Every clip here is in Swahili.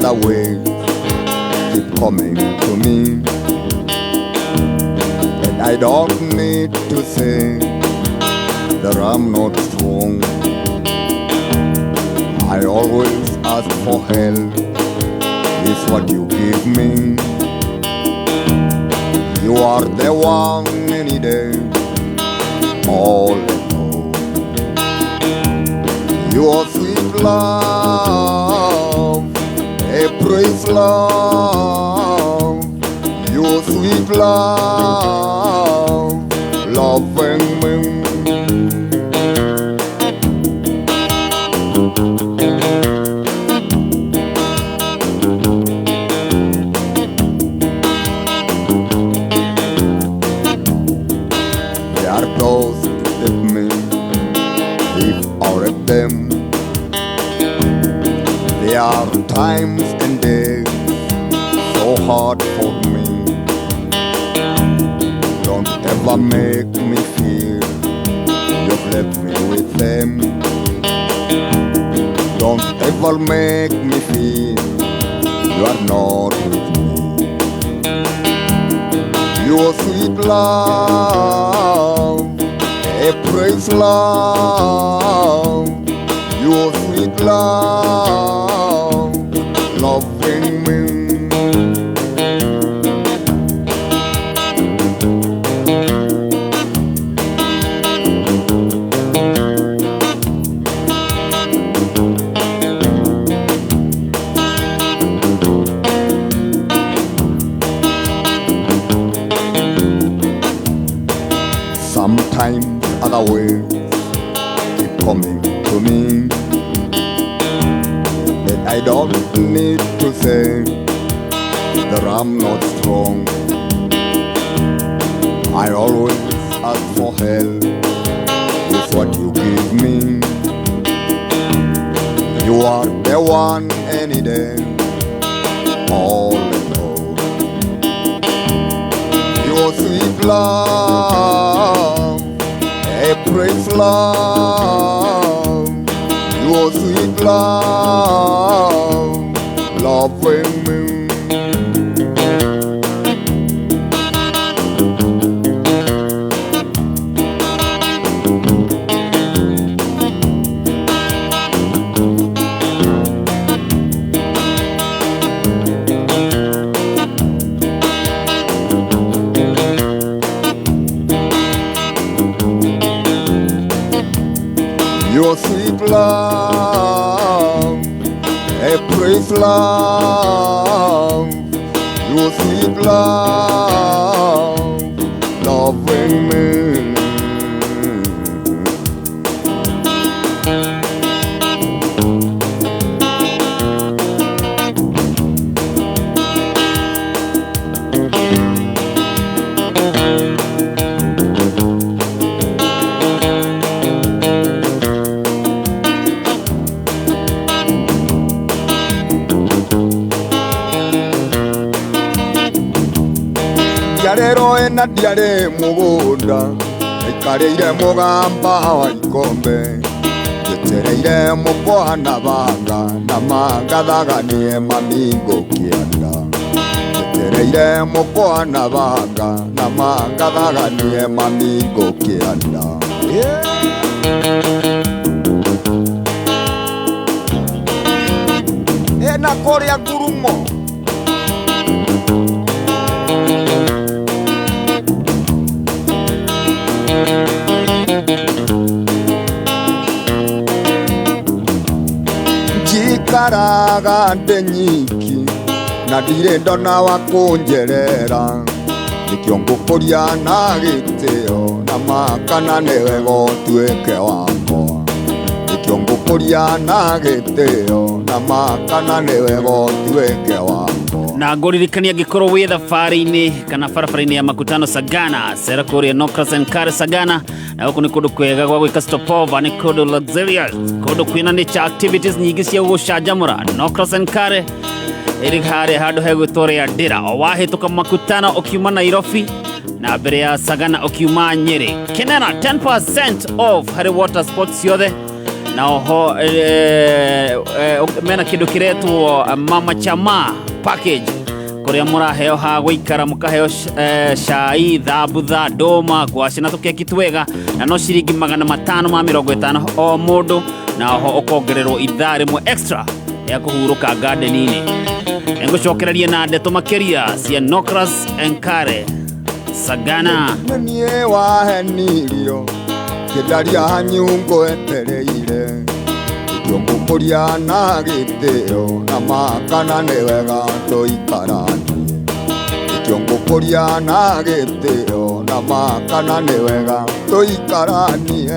other ways keep coming to me, and I don't need to say that I'm not strong. I always ask for help, it's what you give me. You are the one any day, all in all. Your sweet love, a praise love. Your sweet love, loving me. There are those that me, if out of them, there are times and days so hard for me. Don't ever make me feel you've left me with them. Don't ever make me feel you are not with me. Your sweet love, a praise love. Your sweet love, loving me. Sometimes other ways keep coming to me, and I don't need to say that I'm not strong. I always ask for help, it's what you give me. You are the one any day, all in all. Your sweet love, a praise love. Your sweet love, loving me. Your sweet love, a praise love. Your sweet love, loving me. Rero ena diare mugunda ikareire mugamba wa ikombe yetereire mukwana banga na manga thaganie mamingo kianda yetereire mukwana banga na manga thaganie mamingo kianda ena korea gurumo Jikaraga ndenyiki na ndire ndona wa kunjerera nikio ngukuria na gitio na makana newe gotweke wakwa nikio ngukuria na gitio na makana newe gotweke wakwa na nguririkania ngikoro wi thabari-ini kana barabara-ini ya makutano Sagana sera kuria Nokras and Kare Sagana na huku ni kundu kwega gwa gwika stopova ni kundu luxurious kundu kwina nature activities nyingi cia gucanjamura Nokras and Kare iri hare handu hegwitworia Ndira owahituka makutano ukiuma Nairobi na mbere ya Sagana ukiuma Nyeri Kenera 10% off hari water sports yothe na oho mena kindu kiretwo Mama Chama package kuria muraheo ha guikara mukaheo cai thabutha ndoma ngwaci na tukeki twega na no ciringi 550 o mundu na oho ukongererwo ithaa rimwe extra ya kuhuruka garden-ini. Ngucokereria na ndeto makiria cia Nokras Enkare Sagana nie wahenirio kidaria hanyungo etereire Yongukuria na giteo na makana newega toikarani Yongukuria na giteo na makana newega toikarani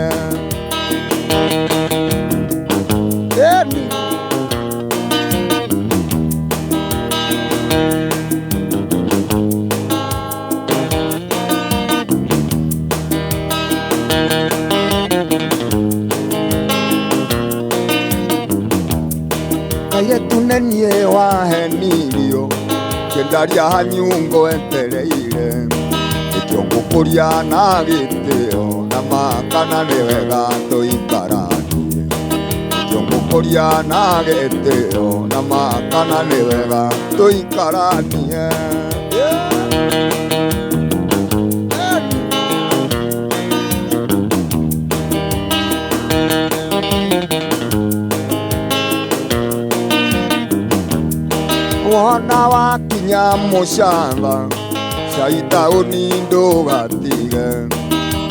Tunenie wahenirio kidaria hanyungo etereire Yongukuria na giteo na makana newega toikarani Yongukuria na giteo na makana newega toikarani Wana wakinya mushamba shaita unindo gatige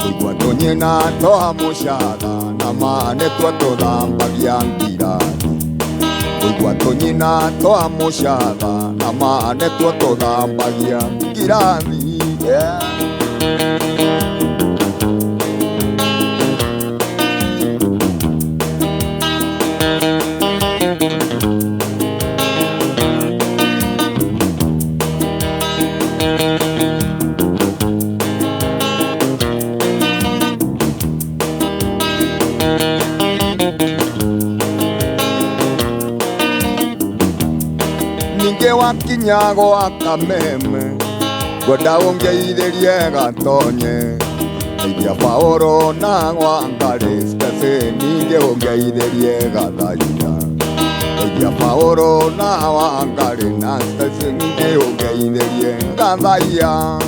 Kuigwa tonyena toha mushada na mane twatothambagia ngirani Kuigwa tonyena toha mushada na mane twatothambagia ngirani Wakinyago akameme Gwenda ungeitherie gatonye Iria Paoro na Wangari Stese ninge ungeitherie gathaia Iria Paoro na Wangari na Stese ninge ungeitherie gathaia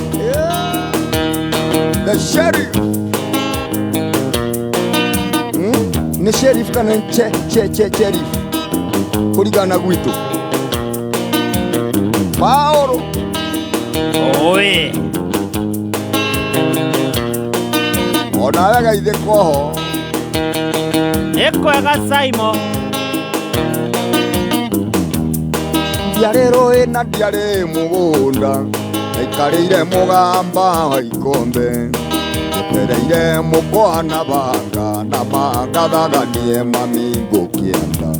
The Sheriff Ni Sheriff kana Sheriff Kurigana gwitu Paoro Oe Ona wega ithe koho Ekwega Saimo Ndiarero ena ndiare mugunda Aikarire mugamba wa ikombe Etereire mukwana banga na manga thaganie mamingo kienda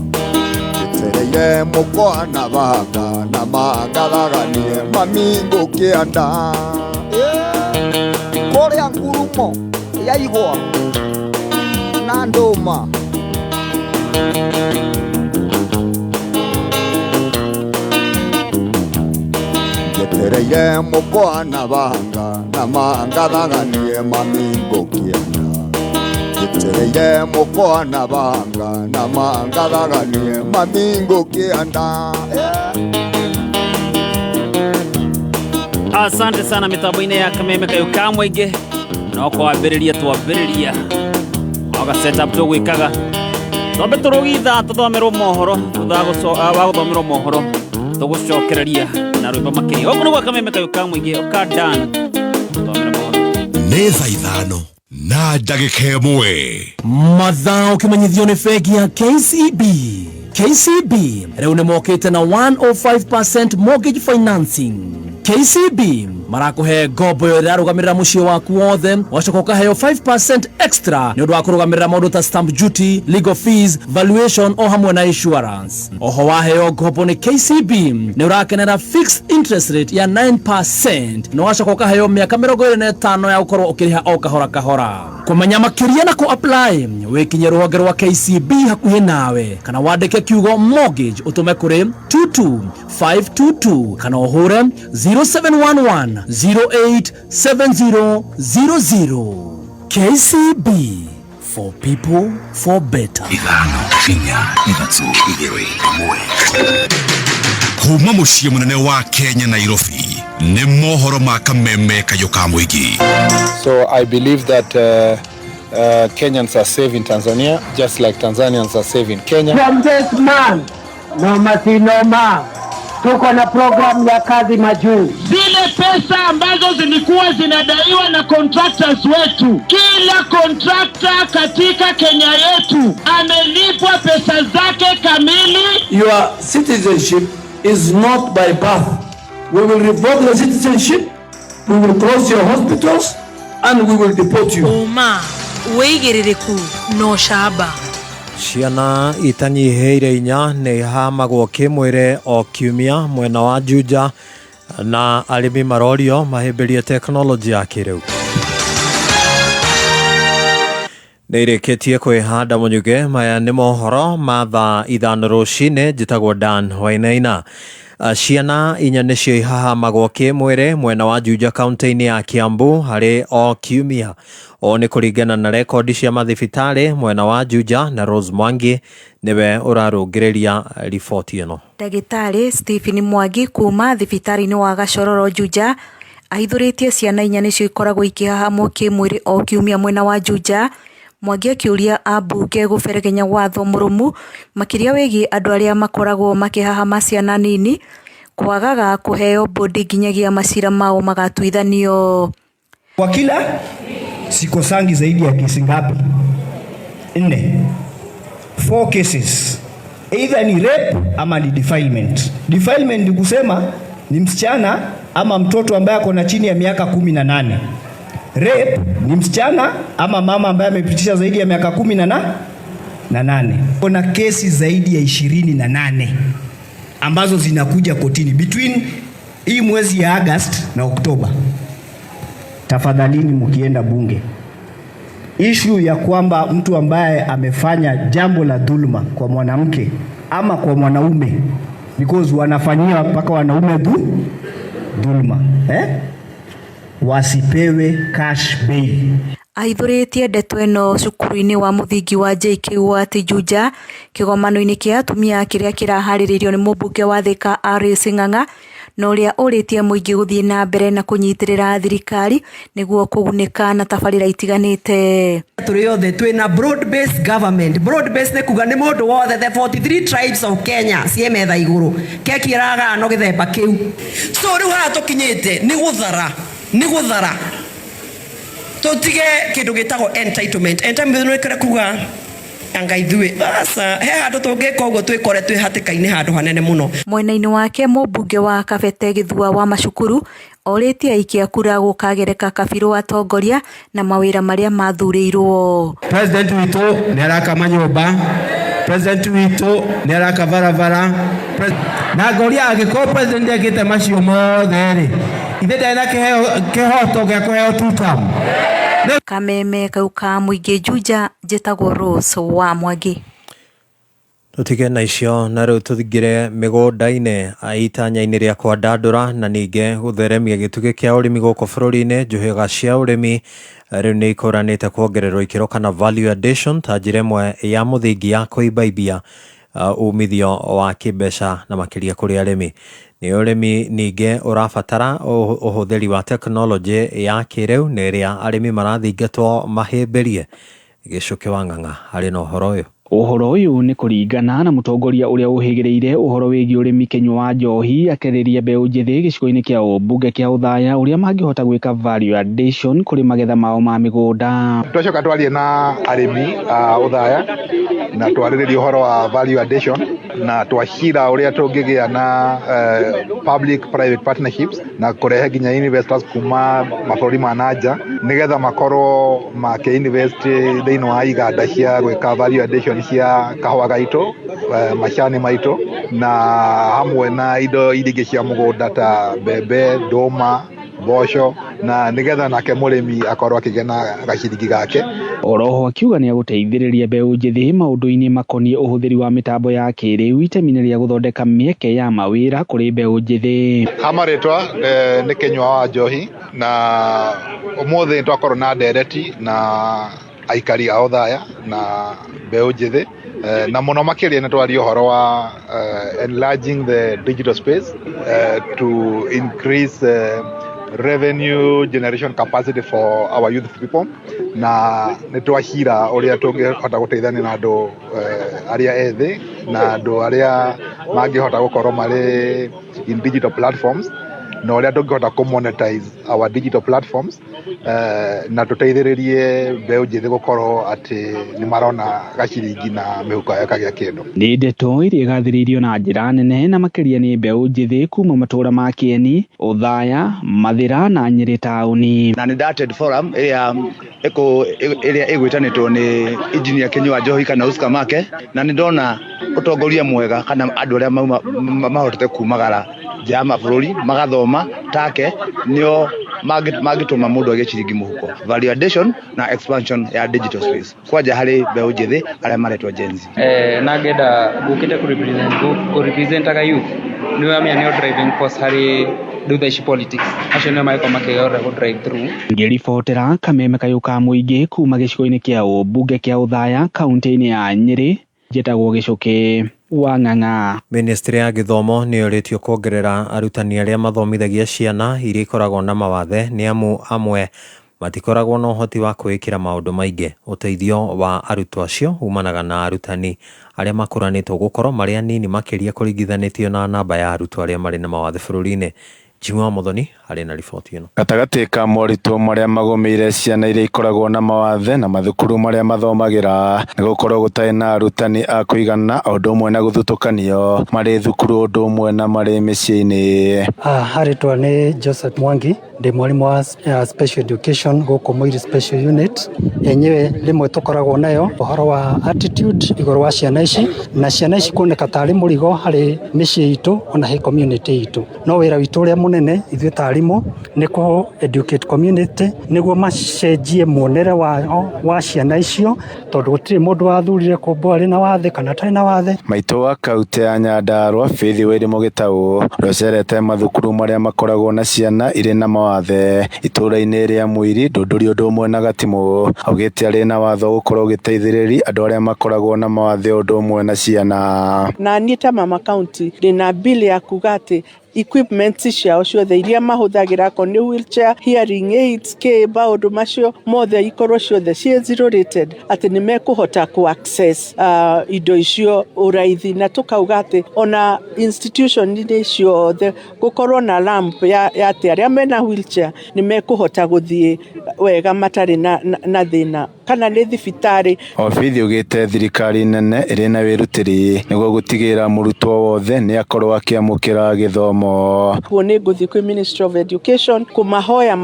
Etereire mukwana banga na manga thaganie mamingo kienda Korea ngurumo ya igwa na ndoma Etereire mukwana banga na manga thaganie mamingo kienda Etereire mukwana banga na manga thaganie mamingo kienda Asante sana mitambo-ine ya Kameme kayo kamwege no kwambiriria twambiriria oga setup to gwikaga tombe turugitha tuthomerwo mohoro tuthaguthomero mohoro tugucokereria na rwimbo makiri oguo niguo Kameme kayo kamwege okadan tuthomero mohoro nĩ thaa ithano na ndagĩka ĩmwe mathaa ũkĩmenyithio nĩ bengi ya KCB. KCB rĩu nĩ mokĩte na 105% mortgage financing. KCB marakuhe ngombo yo ĩrarũgamĩrĩra mũciĩ waku wothe wacoka ũkaheo 5% extra nĩ ũndũ wa kũrũgamĩrĩra maũndũ ta stamp duty, legal fees, valuation o hamwe na insurance. Oho waheo ngombo nĩ KCB nĩ ũrakenera fixed interest rate ya 9% na wacoka ũkaheo mĩaka 25 ya gũkorwo ũkĩrĩha o kahora kahora. Kũmenya makĩria na kũ-apply wĩkinye rũhonge rwa KCB hakuhĩ nawe kana wandĩke kiugo mortgage ũtũme kũrĩ 22522 kana ũhũre 0711 087000. KCB, For people, for better. Ithano, inya, ithatũ, igĩrĩ, ĩmwe. Kuma mũciĩ mũnene wa Kenya Nairobi, nĩ mohoro ma kameme kayo ka mũingĩ. So I believe that Kenyans are safe in Tanzania, just like Tanzanians are safe in Kenya. From this man, Noma, tuko na program ya kazi majuu. Zile pesa ambazo zilikuwa zinadaiwa na contractors wetu, kila contractor katika Kenya yetu amelipwa pesa zake kamili. Your citizenship is not by birth. We will revoke the citizenship, we will close your hospitals, and we will deport you. Uma, weigĩrĩrĩku no shaba. Ciana itanyiheire inya nĩ hamagwo kĩmwĩre o kiumia mwena wa Juja, na arĩmi marorio mahĩmbĩrie teknolojĩ ya kĩrĩu. Nĩirĩkĩtie kwĩhanda mũnyuge. Maya nĩ mohoro ma thaa 5 rũcinĩ. Njĩtagwo Dan Wainaina. Ciana inya nĩcio ihahamagwo kĩmwĩre mwena wa Juja kaunti-inĩ ya Kiambu harĩ o kiumia. O nĩ kũringana na rekondi cia mathibitarĩ mwena wa Juja, na Rose Mwangi niwe ũrarũngĩrĩria riboti ĩno. Ndagĩtarĩ Stephen Mwangi kuma thibitarĩ-inĩ wa Gashororo Juja ahithũrĩtie ciana inya nĩcio ikoragwo ikĩhahamwo kĩmwĩrĩ o kiumia mwena wa Juja. Mwangi akĩũria ambunge gũberegenya watho mũrũmu makĩria wĩgiĩ andũ arĩa makoragwo makĩhahama ciana nini kwagaga kũheo bodi nginyagia macira mao magatuithanio. Kwa kila sikosangi zaidi ya kesi ngapi? 4 cases. Either ni rape ama ni defilement. Defilement ni kusema ni msichana ama mtoto ambaye ako na chini ya miaka 18. Rape ni msichana ama mama ambaye amepitisha zaidi ya miaka 18. Kuna kesi zaidi ya 28 ambazo zinakuja kotini between hii mwezi ya August na Oktoba. Tafadhalini mkienda bunge, issue ya kwamba mtu ambaye amefanya jambo la dhulma kwa mwanamke ama kwa mwanaume, because wanafanyia mpaka wanaume dhulma, wasipewe cash bail. Ahithũrĩtie ndeto ĩno cukuru-inĩ wa mũthingi wa JKUAT Juja kĩgomano-inĩ kĩa atumia kĩrĩa kĩraharĩrĩrio nĩ mũmbunge wa Thika Alice Ng'ang'a, na ũrĩa ũrĩtie mũingĩ gũthiĩ na mbere na kũnyitĩrĩra thirikari nĩguo kũgunĩka na tabarĩra itiganĩte. Tũrĩ othe twĩna broad based government. Broad based nĩ kuga nĩ mũndũ wothe, the 43 tribes of Kenya ciĩ metha igũrũ, keki ĩraga no gĩthemba kĩu. So rĩu haha tũkinyĩte nĩ gũthara tũtige kĩndũ gĩtagwo entitlement. Entitlement nĩ kĩrĩa kuga anga ithuĩ asa he handũ tũngĩka ũguo twĩkore twĩ hatĩka-inĩ handũ hanene mũno. Mwena-inĩ wake mũmbunge wa Kabete Gĩthua wa macukuru orĩtie aikia kura gũkagereka Kabirũ atongoria na mawĩra marĩa mathurĩirwo. President witũ nĩ araka manyũmba, president witũ nĩ araka barabara, na ngoria angĩkorwo president ekĩte macio mothe rĩ, ithe ndena kĩhoto gĩa kũheo two-term. Kameme kau ka mũingĩ Juja. Njĩtagwo Rose wa Mwangi. Tũtige na icio na rĩu tũthingĩre mĩgũnda-inĩ itanya-inĩ rĩa kwandandũra na ningĩ gũtheremia gĩtugĩ kĩa ũrĩmi gũkũ bũrũri-inĩ. Njũhĩga cia ũrĩmi rĩu nĩ ikũranĩte kuongererwo ikĩro kana value addition ta njĩra ĩmwe ya mũthingi ya kũimbaibia umithio wa kĩmbeca na makĩria kũrĩ arĩmi. Nĩ ũrĩmi ningĩ ũrabatara ũhũthĩri wa teknolojĩ ya kĩrĩu na ĩrĩa arĩmi marathingatwo mahĩmbĩrie. Gĩcũkĩ wa Ng'ang'a harĩ na ũhoro ũyũ. Ũhoro ũyũ nĩ kũringana na mũtongoria ũrĩa ũhĩgĩrĩire ũhoro wĩgiĩ ũrĩmi Kenya wa Njohi akĩrĩria mbeũ njĩthĩ gĩcigo-inĩ kĩa ũmbunge kĩa Ũthaya ũrĩa mangĩhota gwĩka value addition kũrĩ magetha mao ma mĩgũnda. Twacoka twarie na arĩmi Ũthaya na twarĩrĩria ũhoro wa value addition na twacira ũrĩa tũngĩgĩa na public private partnerships na kũrehe nginya investors kuma mabũrũri ma nanja nĩgetha makorwo makĩinvest thĩinĩ wa iganda cia gwĩka value addition cia kahũa gaitũ, macani maitũ na hamwe na indo ingĩ cia mũgũnda ta mbembe, ndũma, mboco na nĩgetha nake mũrĩmi akorwo akĩgĩa na gaciringi gake. Oroho akiuga nĩ agũteithĩrĩria mbeũ njĩthĩ maũndũ-inĩ makoniĩ ũhũthĩri wa mĩtambo ya kĩrĩu itemi-inĩ rĩa gũthondeka mĩeke ya mawĩra kũrĩ mbeũ njĩthĩ. Hamarĩtwa nĩ Kenyua wa Njohi na ũmũthĩ twakorwo na ndereti na aikari a Othaya na mbeũ njĩthĩ na mũno makĩria nĩ twaria ũhoro wa enlarging the digital space to increase revenue generation capacity for our youth people na nĩ twacira ũrĩa tũngĩhota gũteithania na andũ arĩa ethĩ na andũ arĩa mangĩhota gũkorwo marĩ in digital platforms na ũrĩa tũngĩhota kũmonetize our digital platforms na tũteithĩrĩrie mbeũ njĩthĩ gũkorwo atĩ nĩ marona gaciringi na mĩhuko yao kagĩa kĩndũ. Nĩ ndeto iria igathĩrĩirio na njĩra nene na makĩria nĩ mbeũ njĩthĩ kuma matũũra ma Kieni, Othaya, Mathĩra na Nyĩrĩ taũni. Na nĩ Darted Forum ĩrĩa ĩgwĩtanĩtwo nĩ Engineer Kĩnyua Njohi kana Oscar Make, na nĩ ndona ũtongoria mwega kana andũ arĩa mahotete kumagara nja ya mabũrũri magathoma take nĩo mangĩtũma mũndũ agĩe ciringi mũhuko. Value addition na expansion ya digital space kwanja harĩ mbeũ njĩthĩ arĩa maretwo Gen Z. Na ngenda gũkĩte kũrepresentaga youth nĩwe amenya nĩo driving force harĩ thutha ici politics acio nĩo magĩkorwo makĩgerera gũ drive through. Ngĩribotera Kameme Kayũ ka mũingĩ kuma gĩcigo-inĩ kĩa ũmbunge kĩa Othaya kaunti-inĩ ya Nyĩrĩ, njĩtagwo Gĩcũkĩ wa Ng'ang'a. Ministry ya Gĩthomo nĩ yũrĩtio kuongerera arutani arĩa mathomithagia ciana iria ikoragwo na mawathe nĩ amu amwe matikoragwo na ũhoti wa kwĩkĩra maũndũ maingĩ. Ũteithio wa arutwo acio umanaga na arutani arĩa makũranĩtwo gũkorwo marĩ anini makĩria kũringithanĩtio na namba ya arutwo arĩa marĩ na mawathe bũrũri-inĩ. Juma Muthoni arĩ na riboti ĩno. Gatagatĩ ka moritũ marĩa magomeire ciana iria ikoragwo na mawathe na mathukuru marĩa mathomagĩra nĩ gũkorwo gũtarĩ na arutani a kũigana o ũndũ ũmwe na gũthutũkanio marĩ thukuru ũndũ ũmwe na marĩ mĩciĩ-inĩ. Harĩtwa nĩ Joseph Mwangi, ndĩ mwarimũ wa special education gũkũ Mũiri special unit. Enyewe rĩmwe tũkoragwo nayo ũhoro wa attitude igũrũ wa ciana ici, na ciana ici kuoneka tarĩ mũrigo harĩ mĩciĩ itũ ona he community itũ. No wĩra witũ ũrĩa mũnene ithuĩ ta arimũ nĩ kũ educate community nĩguo macenjie muonere wa ciana icio, tondũ gũtirĩ mũndũ wathurire kũmbwo arĩ na wathe kana atarĩ na wathe. Maitũ wa kaunti ya Nyandarua Faith Wairimũ Gĩtaũ rũcerete mathukuru marĩa makoragwo na ciana irĩ na mawathe itũũra-inĩ rĩa Mũiri, Ndũndũri ũndũ ũmwe na Gatimũ. Augĩte arĩ na watho gũkorwo gĩteithĩrĩria andũ arĩa makoragwo na mawathe ũndũ ũmwe na ciana. Na niĩ ta mama county ndĩna bill ya kuga atĩ equipment ciao ciothe iria mahũthagĩra ko nĩ wheelchair, hearing aids, maũndũ macio mothe ikorwo ciothe ciĩ zero rated, atĩ nĩ mekũhota ku access indo icio ũraithi, na tũkauga atĩ ona institution-inĩ ciothe gũkorwo na lamp ya atĩ arĩa mena wheelchair nĩ mekũhota gũthiĩ wega matarĩ na thĩna kana nĩ thibitarĩ. Obithi ugĩte thirikari nene ĩrĩ na wĩrutĩri nĩguo gũtigĩrĩra mũrutwo wothe nĩ akorwo akĩamũkĩra gĩthomo. Nĩ ngũthiĩ kwĩ Ministry of Education kũmahoya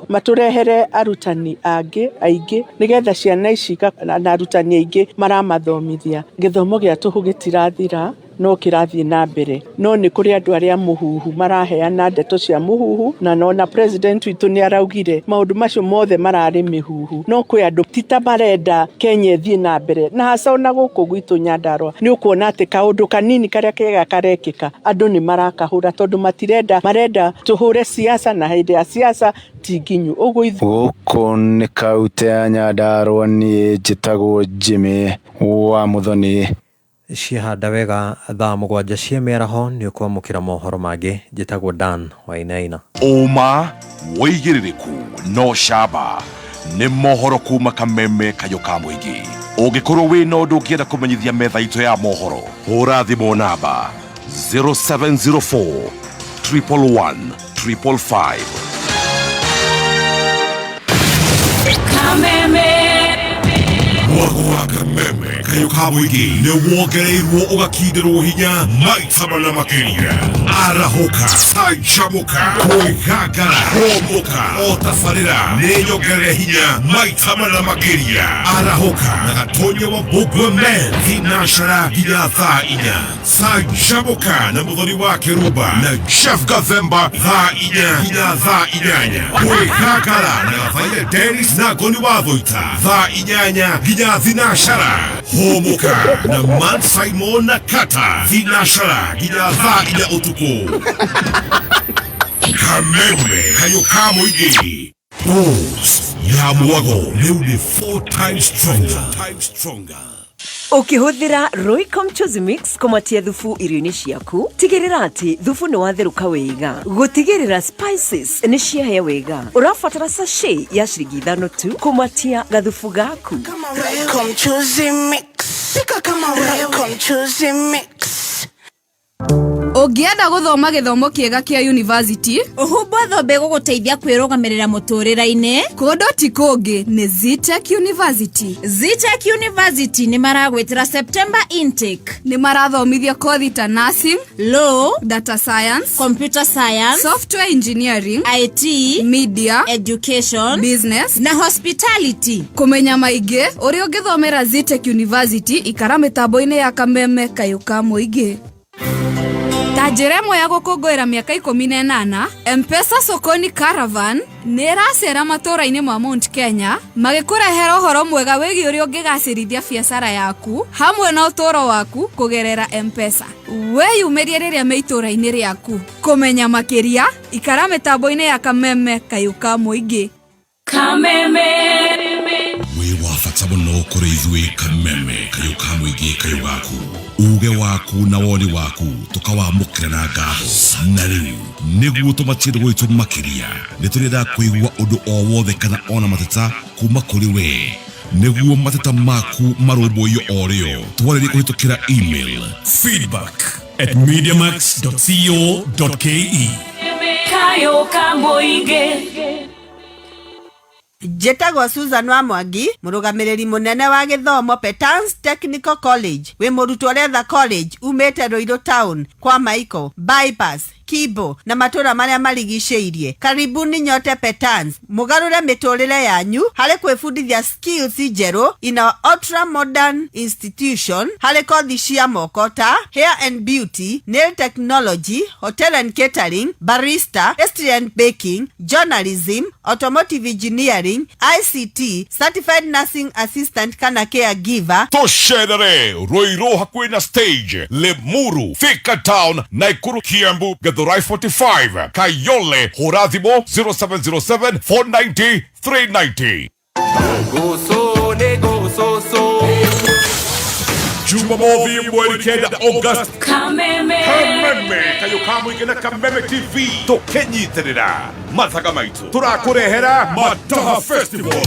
matũrehere arutani aingĩ nĩgetha ciana ici na arutani aingĩ maramathomithia. Gĩthomo gĩa tũhũ gĩtirathira no kĩrathiĩ na mbere, no nĩ kũrĩ andũ arĩa mũhuhu maraheana ndeto cia mũhuhu, na nona president witũ nĩ araugire maũndũ macio mothe mararĩ mĩhuhu. No kwĩ andũ tita marenda Kenya ĩthiĩ na mbere, na hasa ona gũkũ gwitũ Nyandarua nĩ ũkuona atĩ kaũndũ kanini karĩa kega karekĩka andũ nĩ marakahũra, tondũ marenda tũhũre siasa, na hĩndĩ ya siasa ti nginyu. Gũkũ nĩ kaunti ya Nyandarua, niĩ njĩtagwo Jimmy wa Muthoni. Ciahanda wega thaa 7 cia mĩaraho nĩ ũkwamũkĩra mohoro mangĩ. Njĩtagwo Dan Wainaina. Ũma, wĩigĩrĩrĩku no camba nĩ mohoro kuma Kameme Kayũ ka mũingĩ. Ũngĩkorwo wĩna ũndũ ũngĩenda kũmenyithia metha itũ ya mohoro, hũra thimũ namba 0704 111 555. Kameme Mwago wa Kameme Kayũ ka mũingĩ nĩ wongereirwo ũgakindĩrwo hinya maita mana makĩria. Arahũka, canjamũka, kwĩgangara, homũka, o tabarĩra nĩ nyongerere hinya maita mana makĩria. Arahũka na Gatonye wa Mbũngũ Men thinacara nginya thaa 4. Canjamũka na Mũthoni wa Kĩrumba na Chef Gathemba thaa 4 nginya thaa 8. Kwĩgangara na Gathaire Dennis na Ngoni wa Thũita thaa 8 nginya thinacara. Homũka na Man Simon na Kata thinacara nginya thaa 4 ũtukũ. Kameme Kayũ ka mũingĩ. ya mwago leo ni 4 times stronger. Ukihuthira Roycom Choice Mix kumatia thufu irio-ini ciaku, tigirira ati thufu ni watheruka wega. Gutigirira spices ni ciahĩa wega. Urabatara sachet ya ciringi 5 tu kumatia gathufu gaku. Roycom Choice Mix. Sika kama Roycom Choice Mix. Ũngĩenda gũthoma gĩthomo kĩega kĩa university, ũhumbo thombe gũgũteithia kwĩrũgamĩrĩra mũtũrĩre-inĩ, kũndũ ti kũngĩ nĩ Zitech University. Zitech University nĩ maragwĩtĩra September intake. Nĩ marathomithia kothi ta nursing, law, data science, computer science, software engineering, IT, media, education, business na hospitality. Kũmenya maingĩ, ũrĩa ũngĩthomera Zitech University ikara mĩtambo-inĩ ya Kameme kayuka mũingĩ. Tajiremo ya gũkũngũĩra mĩaka 18, M-Pesa Sokoni Caravan nĩ ĩracera matũũra-inĩ ma Mount Kenya magĩkũrehera ũhoro mwega wĩgiĩ ũrĩa ũngĩgacĩrithia biacara yaku hamwe na ũtũũro waku kũgerera M-Pesa. Weyumĩrie rĩrĩa me itũũra-inĩ rĩaku. Kũmenya makĩria, ikara mĩtambo-inĩ ya Kameme kayuka mũingĩ. Kameme we wafata mũno kũrĩ ithuĩ Kameme kayuka mũingĩ kayugaku. Uge waku na woni waku tukawamũkĩra na ngatho. Na rĩu nĩguo tũmatie gwitũ makĩria nĩtũrenda kũigua ũndũ o wothe kana ona mateta kuma kũrĩ we. Nĩguo mateta maku marũmbũiyo o rĩo twarĩrie kũhĩtũkĩra email feedback@mediamax.co.ke. Kayuka mũingĩ. Jetagwo Susan wa Mwangi, mũrũgamĩrĩri mũnene wa gĩthomo Petans Technical College. Wĩ mũrutwo ũretha college umĩte Ruiru Town kwa Michael, Bypass, Kibo na matũũra marĩa marigicĩirie. Karibuni nyote Petans. Mũgarũre mĩtũrĩre yanyu harĩ kwĩbundithia skills njerũ in our ultra modern institution harĩ kothi cia moko ta hair and beauty, nail technology, hotel and catering, barista, pastry and baking, journalism, automotive engineering, ICT, certified nursing assistant kana caregiver. Tosherere Ruiru hakuhĩ na stage, Lemuru, Thika Town, Naikuru, Kiambu, Githurai 45, Kayole, hũra thimũ 0707 490 390. Jumamothi mweri kenda August. Kameme kayuka mũingĩ na Kameme TV tũkĩnyitĩrĩra mathaga maitũ tũrakũrehera Mataha Festival.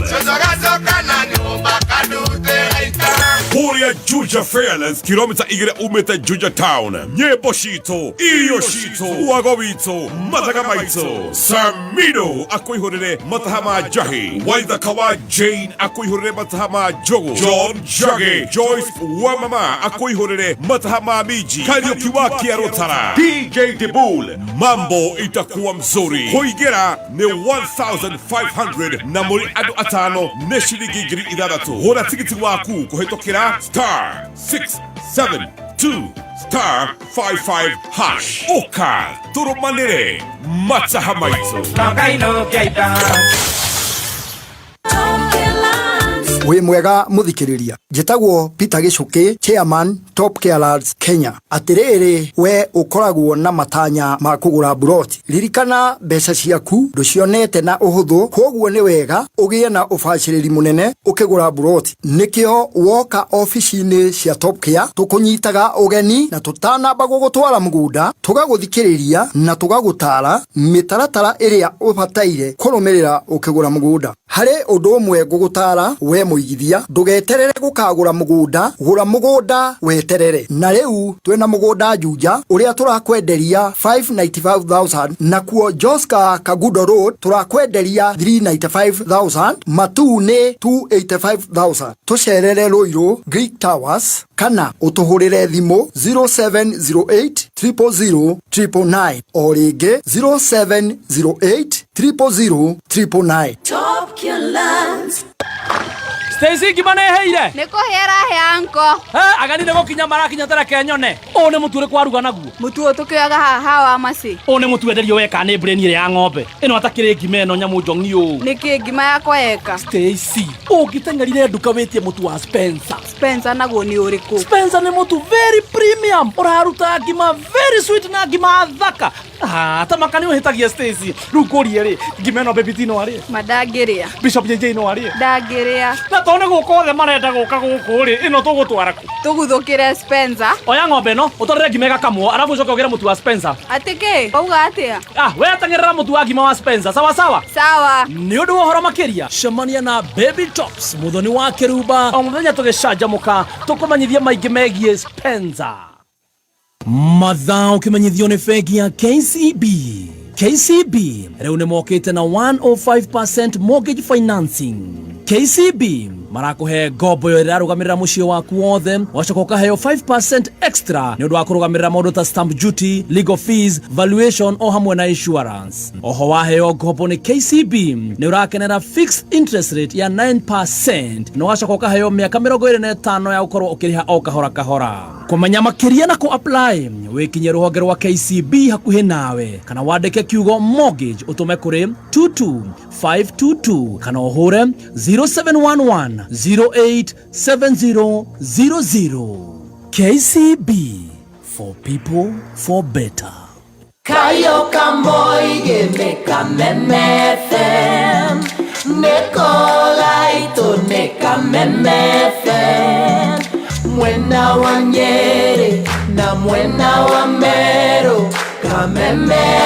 Kũrĩa Juja Fairlands kilomita 2 umĩte Juja Town. Nyĩmbo citũ, irio citũ, wago witũ, mathaga maitũ. Samido akũihũrĩre mataha ma Jahi, Waithaka wa Jane akũihũrĩre mataha ma Jogo, John Jage, Joyce Wamama akũihũrĩre mataha ma Miji, Kariuki wa Kiarotara, DJ Debul. Mambo itakuwa mzuri. Kuingira ni 1500 na muri andũ atano nĩ ciringi 6,000. Hũra tigiti waku kũhĩtũkĩra *672*55# Ũka tũrũmanĩre mataha maitũ. Wĩ mwega muthikiriria. Njĩtagwo Peter Gicuki, Chairman Top Care Lads Kenya. Atĩrĩrĩ, we ũkoragwo na matanya ma kũgũra buroti. Ririkana mbeca ciaku ndũcionete na ũhũthũ, kwoguo nĩ wega ũgĩe na ũbacĩrĩri mũnene ũkĩgũra buroti. Nĩkĩo woka ofici-inĩ cia Top Care tũkũnyitaga ũgeni na tũtanamba gũgũtwara mũgũnda, tũgagũthikĩrĩria na tũgagũtara mĩtaratara ĩrĩa ũbataire kũrũmĩrĩra ũkĩgũra mũgũnda. Harĩ ũndũ ũmwe ngũgũtara we mũigithia, ndũgeterere gũkagũra mũgũnda, gũra mũgũnda weterere. Na rĩu twĩna mũgũnda Juja ũrĩa tũrakwenderia 595,000, na kuo Joska Kagudo Road tũrakwenderia 395,000, Matu nĩ 285,000. Tũcerere Ruiru Greek Towers kana ũtũhũrĩre thimũ 0708 000 999 o rĩngĩ 0708 000 999. Top Care Lands. Stacy gimane heire niko hera he anko agani nego kinya marakinya tara kenyone one muture kwaruga naguo mutuo tukioga haha wa masi one mutu enderio weka ni brain ile ya ng'ombe ino atakire ngimeno nyamu njongi u niki ngima yakwa eka Stacy ugitengerire nduka witie mutu wa Spencer naguo ni uriku Spencer ni mutu very premium uraruta ngima very sweet na ngima thaka tamakani uhitagia Stacy rukurie ri ngimeno bebitino ari madagiria Bishop JJ no ari dagiria na tone gukothe marenda guka guku ri ino tugutwara ku tuguthukire Spencer oya ng'ombe no utorere ngimega kamwo arabu coka ugire mutu wa Spencer atike auga atia we atangerera mutu wa ngima wa Spencer sawa ni undu wohoro makiria shamania na Baby Tops muthoni wa Kiruba o muthenya tugicanjamuka tukumanyithia maingi megie Spencer mathao kimenyithio ni fegi ya KCB riu ni mokite na 105% mortgage financing. KCB marakuhe ngombo yo irarugamirira mucio waku wothe wacoka heo 5% extra ni undu wa kurugamirira maundu ta stamp duty, legal fees, valuation o hamwe na insurance. Oho waheo ngombo ni KCB ni urakenera fixed interest rate ya 9% no wacoka heo miaka 25 ya ukorwo ukiriha o kahora. Kumenya makiria na ku apply wikinye ruhonge rwa KCB hakuhi nawe kana wandike kiugo mortgage utume kuri 22522 kana uhure 0711 087000. KCB, for people, for better. Kayo kamoi gemeka memefem Nekola ito neka memefem Mwena wa Nyeri na mwena wa Meru Kamemefem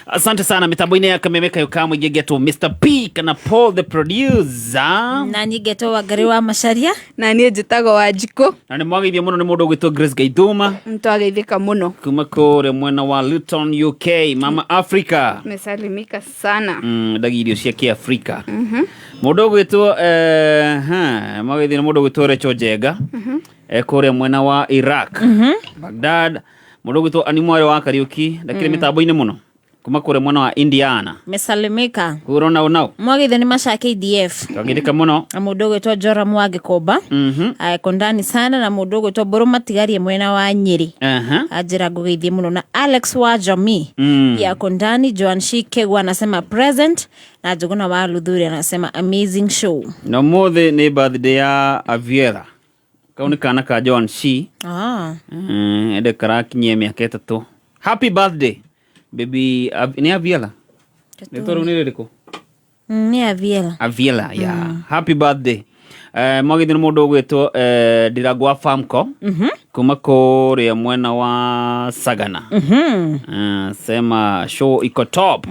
Asante sana mitambo-ini ya Kamemeka yukamwe gegeto Mr. P kana Paul the producer nani geto wa gari wa Macharia nani njitago wa Jiko na ni mwagithia muno ni mundu gwitwo Grace Gaiduma mtwageithika muno kuma kore mwena wa Luton UK Mama Africa mesalimika sana dagi irio cia Kiafrika mundu gwitwo mwagithia ni mundu gwitwo Recho Jega kore mwena wa Iraq Baghdad mundu gwitwo Animware wa Kariuki ndakire mitambo-ini muno kuma kure mwana wa Indiana mesalimika kurona unao mwagithe ni masha KDF twagithika muno na mundu gwitwo Jora Mwage Koba kondani sana na mundu gwitwo Buru Matigarie mwena wa Nyeri ajira gugeithie muno na Alex wa Jami ya kondani Joan Shikegwa anasema present na Juguna wa Ludhuri anasema amazing show na mothe ni birthday ya Aviera kauni kana ka Joan Shi ede karakinye miaka 3 happy birthday baby ni Aviela Netoro ni ririko ni Aviela yeah happy birthday mwagithini mundu gwitwo Ndiragwa Famco kuma kore mwena wa Sagana sema show iko top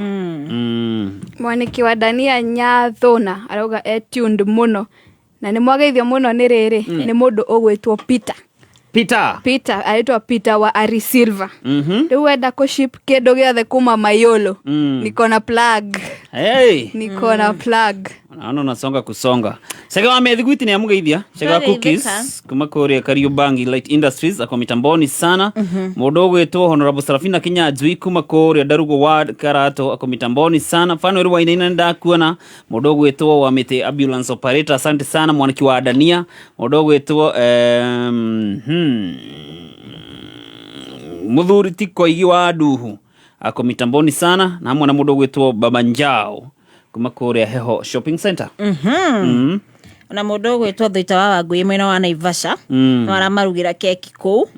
mwaniki wa Dania Nyathona arauga tuned muno na ni mwagithio muno ni riri ni mundu ogwitwo Peter aitwa Peter wa Ari Silva riu wenda kuship kindu giothe kuma Mayolo niko na plug niko na plug ano nasonga kusonga sega wa methiguiti ni amugeithia sega cookies kuma kore Kariobangi Light Industries ako mitamboni sana mundu gwitwo Honorable Sarafina Kinyanjui kuma kore Darugo Ward Karato ako mitamboni sana fano ri waina ndakuona mundu gwitwo wa Mete ambulance operator asante sana mwaniki wa Dania mundu gwitwo muthuri tiko igi wa Duhu ako mitamboni sana na hamwe na mundu gwitwo Baba Njao kuma kore Heho Shopping Center na mundu gwitwo Thita wa Wangui mwena wa Naivasha no aramarugira keki ku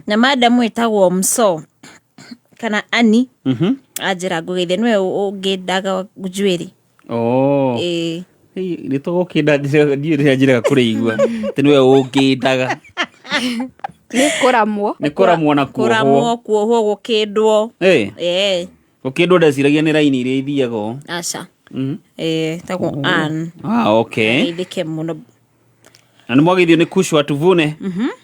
na madam wetagwo Mso kana Ani ajira gugeithia nwe ungidaga njwiri ni to ukindadira njira kureigua tenwe ungidaga ni kuramwo na kuoho gukindwo gukindwo ndaciragia ni raini iria ithiago aca tago an okay idike muno na ni mwagithio ni Kushwa Tuvune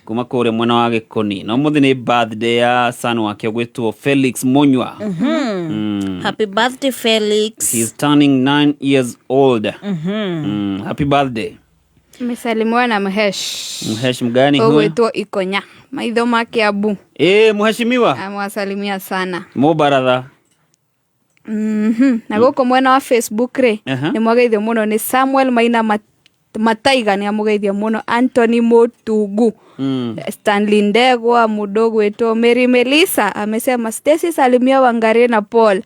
kuma kore mwena wa Gikoni na muthi ni birthday ya son wake gwitwo Felix Monywa happy birthday Felix, he is turning 9 years old happy birthday mesalimwa na Mhesh mgani huyo gwitwo Ikonya maitho make Abu mheshimiwa amwasalimia sana mo baradha Na gũkũ mwena wa Facebook rĩ nĩ mwageithio mũno ni Samuel Maina Mataiga ni amugeithio muno, Anthony Motungu, Stanley Ndegwa, mudogo wetu Mary Melissa amesema Stacy salimia Wangari na Paul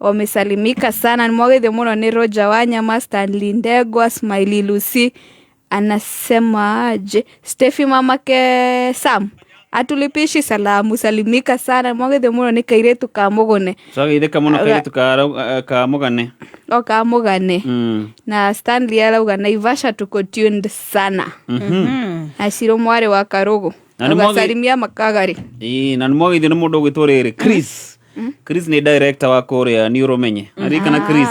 wamesalimika sana. Ni mwageithio muno ni Roger Wanyama, Stanley Ndegwa, Smiley Lucy anasema aje Steffi mamake Sam atulipishi salamu, salimika sana. Mwageithio muno ni Kairetu Kamugone. So githeka muno Kairetu Kamugane. Kamugane. Na Stanley arauga Naivasha tuko tuned sana. Asiro mware wa Karogo. Salimia Makagari. Na ni mwageithio ni mundu gwitwo riri Chris. Chris ni director wa Korea Neuromenye. Arika na Chris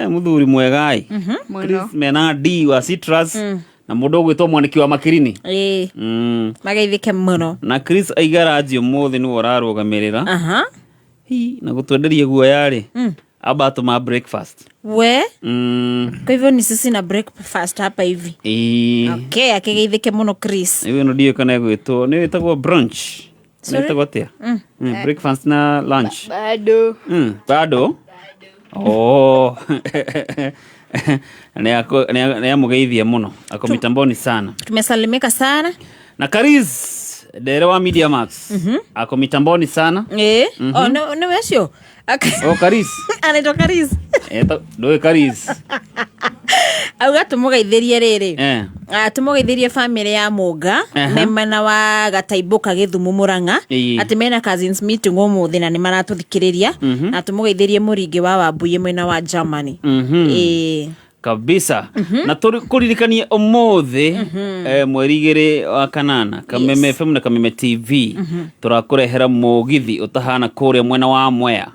muthuri mwegai. Chris mena D wa Citrus. Na mundu gwitwo mwaniki wa Makirini. Mageithike muno. Na Chris aigaraji umuthi ni orarugamirira. Na gutwenderia guoya ri. Abato ma breakfast. We? Kwa hivyo ni sisi na breakfast hapa hivi. Okay, akigeithike muno Chris. Ewe no dio kana gwitwo ni witagwo brunch. Nitagwo tia. Breakfast na lunch. Bado. Oh. Ni amugeithia muno. Ako mitamboni sana. Tumesalimika sana. Na Karis Dere wa Media Max. Ako mitamboni sana. Oh no wesio. Karis. Anaitwa Karis. Doe Karis. Auga tumugeithirie riri. Tumugeithirie family ya Muga, memana wa Gataibuka Githumu Muranga. Ati mena cousins meeting umuthi na ni maratuthikiriria. Na tumugeithirie Muringi wa Wambuye mwena wa Germany. Kabisa. Na kuririkania umuthi mweri 2 wa kanana Kameme FM na Kameme TV turakurehera mugithi utahana kuria mwena wa Mwea.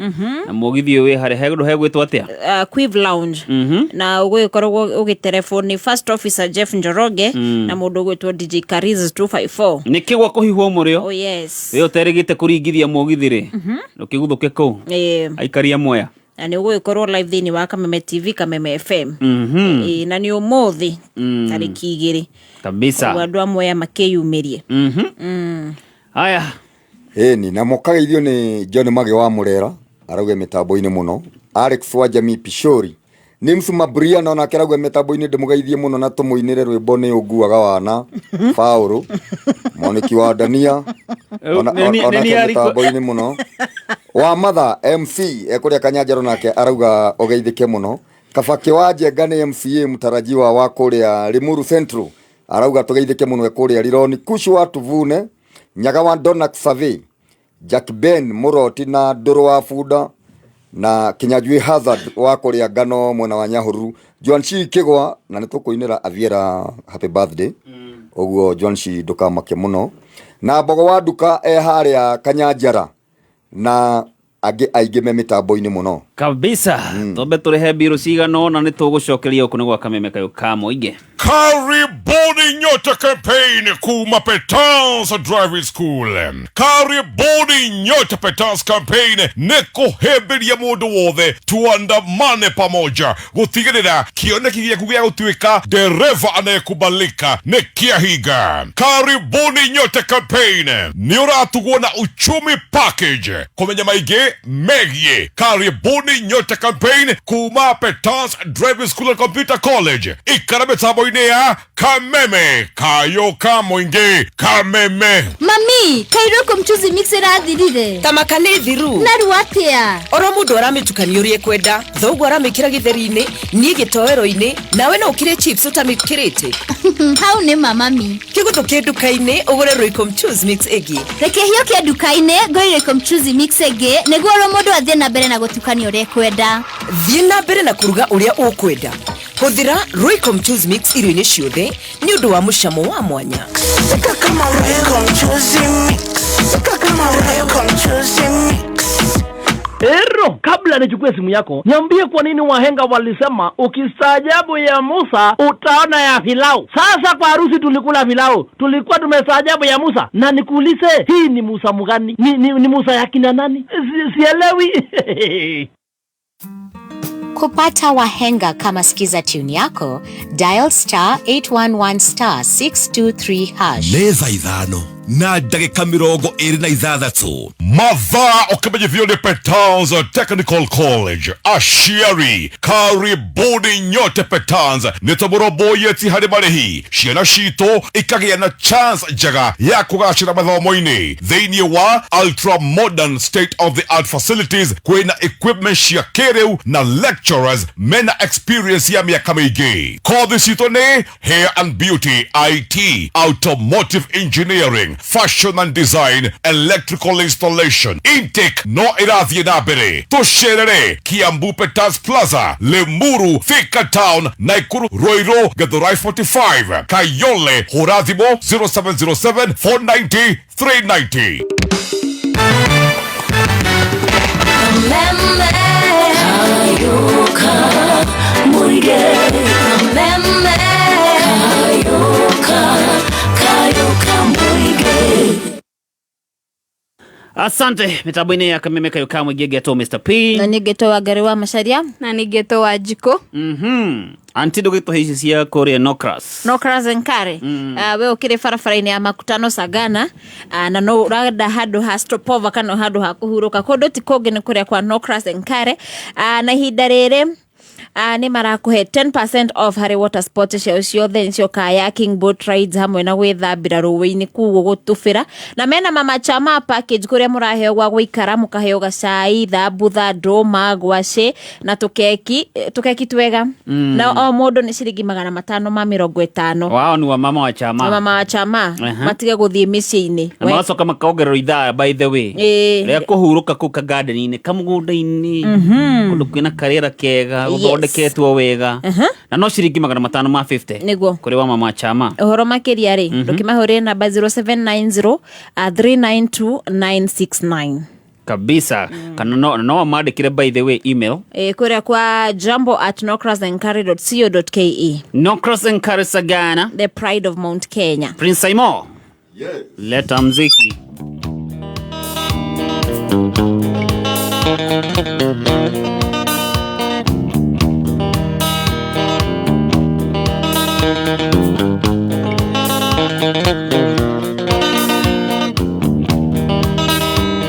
Na mugithi we hare hegwitwo atia Quiv Lounge. Na ugikorwo ugitelefoni First Officer Jeff Njoroge na mundu gwitwo DJ Kariz 254. Nikigwa kuhihwo murio. Oh yes. We uterigite kuringithia mugithi ri ukiguthuke ku aikaria Mwea. Na ni ugikorwo live thini wa Kameme TV Kameme FM. Na ni umuthi tariki 2 kabisa. Wandu amwe makeyumirie. Haya. Ni na mukageithio ni John Mage wa Murera arauge mitambo-ini muno. Alex wa Jamii Pishori ni msuma Brian ona keragwe mitambo-ini ndimugeithie muno na tumuinire rwimbo ni uguaga wana Paulo moneki wa Dania ona mitambo-ini muno. Wa matha MC ekuria Kanyanjaro nake arauga ugeithike muno. Kabaki wa Njenga ni MCA mutarajiwa wa kuria Limuru Central arauga tugeithike muno ekuria Lironi Kushu wa Tuvune Nyaga wa Donak Survey Jack Ben Muroti na Nduru wa Fuda na Kinyajui Hazard wa kuria Ngano mwena wa Nyahururu Joanshi Kigwa na nitukuinira Aviera happy birthday oguo Joanshi ndukamake muno na Mbogo wa Nduka haria Kanyanjara na aige mitambo-ini muno kabisa. Tobe turehe biro cigano na nitugucokeria uku ni gwa Kameme kayo ka muingi. Karibuni nyote campaign kuma Petans Driving School. Karibuni nyote Petans campaign nikuhemberia mundu wothe tuandamane pamoja gutigirira kioneki giaku gia gutuika dereva anayekubalika ni kiahiga. Karibuni nyote campaign ni uratugwo na uchumi package kumenya maige megie. Karibuni nyote campaign kuma Petans Driving School and Computer College ikarabe tabo ya Kameme kayo ka muingi Kameme. Mami kairoko mchuzi mixer athirire tamakane thiru naru atia oro mundu aramitukanio rie kwenda thogu aramikira githeri-ini nie gitoero-ini nawe no ukire chips utamikirite hau ni mami kigutu kinduka-ini ugure Royco mchuzi mix egi reke hiyo kia duka-ini ngoi Royco mchuzi mix egi niguo oro mundu athie na mbere na gutukanio rie kwenda thie na mbere na kuruga uria ukwenda huthira Royco mchuzi mix irio-ini ciothe ni undu wa mucamo wa mwanya. Sika kama Royco mchuzi mix. Sika kama Royco mchuzi mix. Ero, kabla nichukue simu yako, niambie kwa nini wahenga walisema ukistaajabu ya Musa utaona ya Farao. Sasa kwa harusi tulikula Farao, tulikuwa tumestaajabu ya Musa. Na nikuulize, hii ni Musa mgani? Ni Musa ya kina nani? Sielewi. Kupata wahenga kama Skiza tune yako, dial *811 *623#. Neza idhano na ndagĩka 26. Mathaa ũkĩmenyithio nĩ Petans Technical College aciari karibuni nyote Petans nĩtũmũrũmbũiye harĩ marĩhi ciana citũ ikagĩa na chance njega ya kũgacĩra mathomo-inĩ thĩinĩ wa ultra modern state of the art facilities kwĩna equipment cia kĩrĩu na lecturers mena experience ya mĩaka mĩingĩ. Kothi citũ nĩ hair and beauty, IT, automotive engineering, fashion and design, electrical installation. Intake no irathiĩ na mbere. Tũcerere Kiambu Petans Plaza, Limuru, Thika Town, Naikuru, Ruiru, Githurai 45, Kayole, hũra thimũ 0707 490 390. Asante mitambo-inĩ ya Kameme Kayuka Muige geto Mr. P na nigeto wa Gari wa Macharia na nigeto wa Jiko. Antido gito hici cia Korea Nokras Nkare we ukire barabara-inĩ ya Makutano Sagana na no urada handu ha Stopova kana handu ha kuhuruka kundu ti kungi ni kuria kwa Nokras Nkare na ihinda riri ni marakuhe 10% off harĩ water sports ciothe nicio kayaking, boat rides hamwe na gwĩthambĩra rũĩ-inĩ kuo gũtubĩra na mena mama chama package kuria mũraheo gwa gũikara mũkaheo gacai, thambutha, ndũma, ngwacĩ na tũkeki twega na o mũndũ nĩ ciringi 550. wao ni wa mama wa chama matige gũthiĩ mĩciĩ-inĩ na macoka makaongererwo ithaa by the way rĩa kũhurũka kũu ka garden-inĩ kamũgũnda-inĩ kũndũ kwĩna karĩera kega thondeketwo wega na no ciringi 550 niguo kuri wa mama chama. Ũhoro makĩria rĩ ndũkĩmahũrĩre namba 0790 392 969 kabisa kana no amandĩkire by the way email kuria kwa jambo@nokrasenkare.co.ke. Nokrasenkare Sagana, the pride of Mount Kenya. Prince Saimo, yes, leta mziki.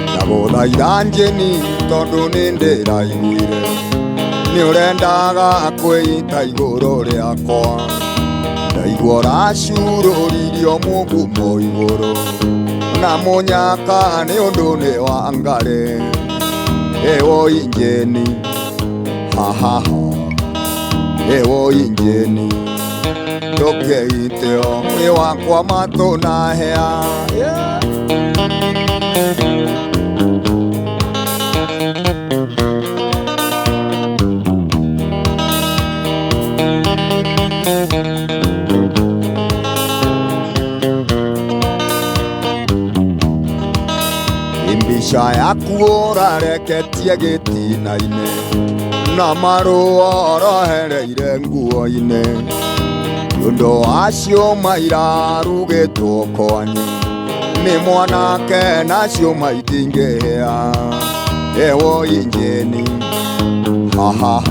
Ndagũthaitha tondũ nĩ ndĩraiguire nĩ ũrendaga kwĩita igũrũ rĩakwa ndaigua ũracurũririo mũgumo igũrũ na mũnyaka nĩ ũndũ nĩ wa Ngarĩ ewo injeni hahaha ewo injeni ndũkeiteo wĩ wakwa matũ na hĩa Imbica yaku ũrareketie gĩtina-inĩ na marũa orohereire nguo-inĩ ũndũ wacio mairarugĩtwo kwanyu nĩ mwanake nacio maitingĩhĩa ewo injeni haha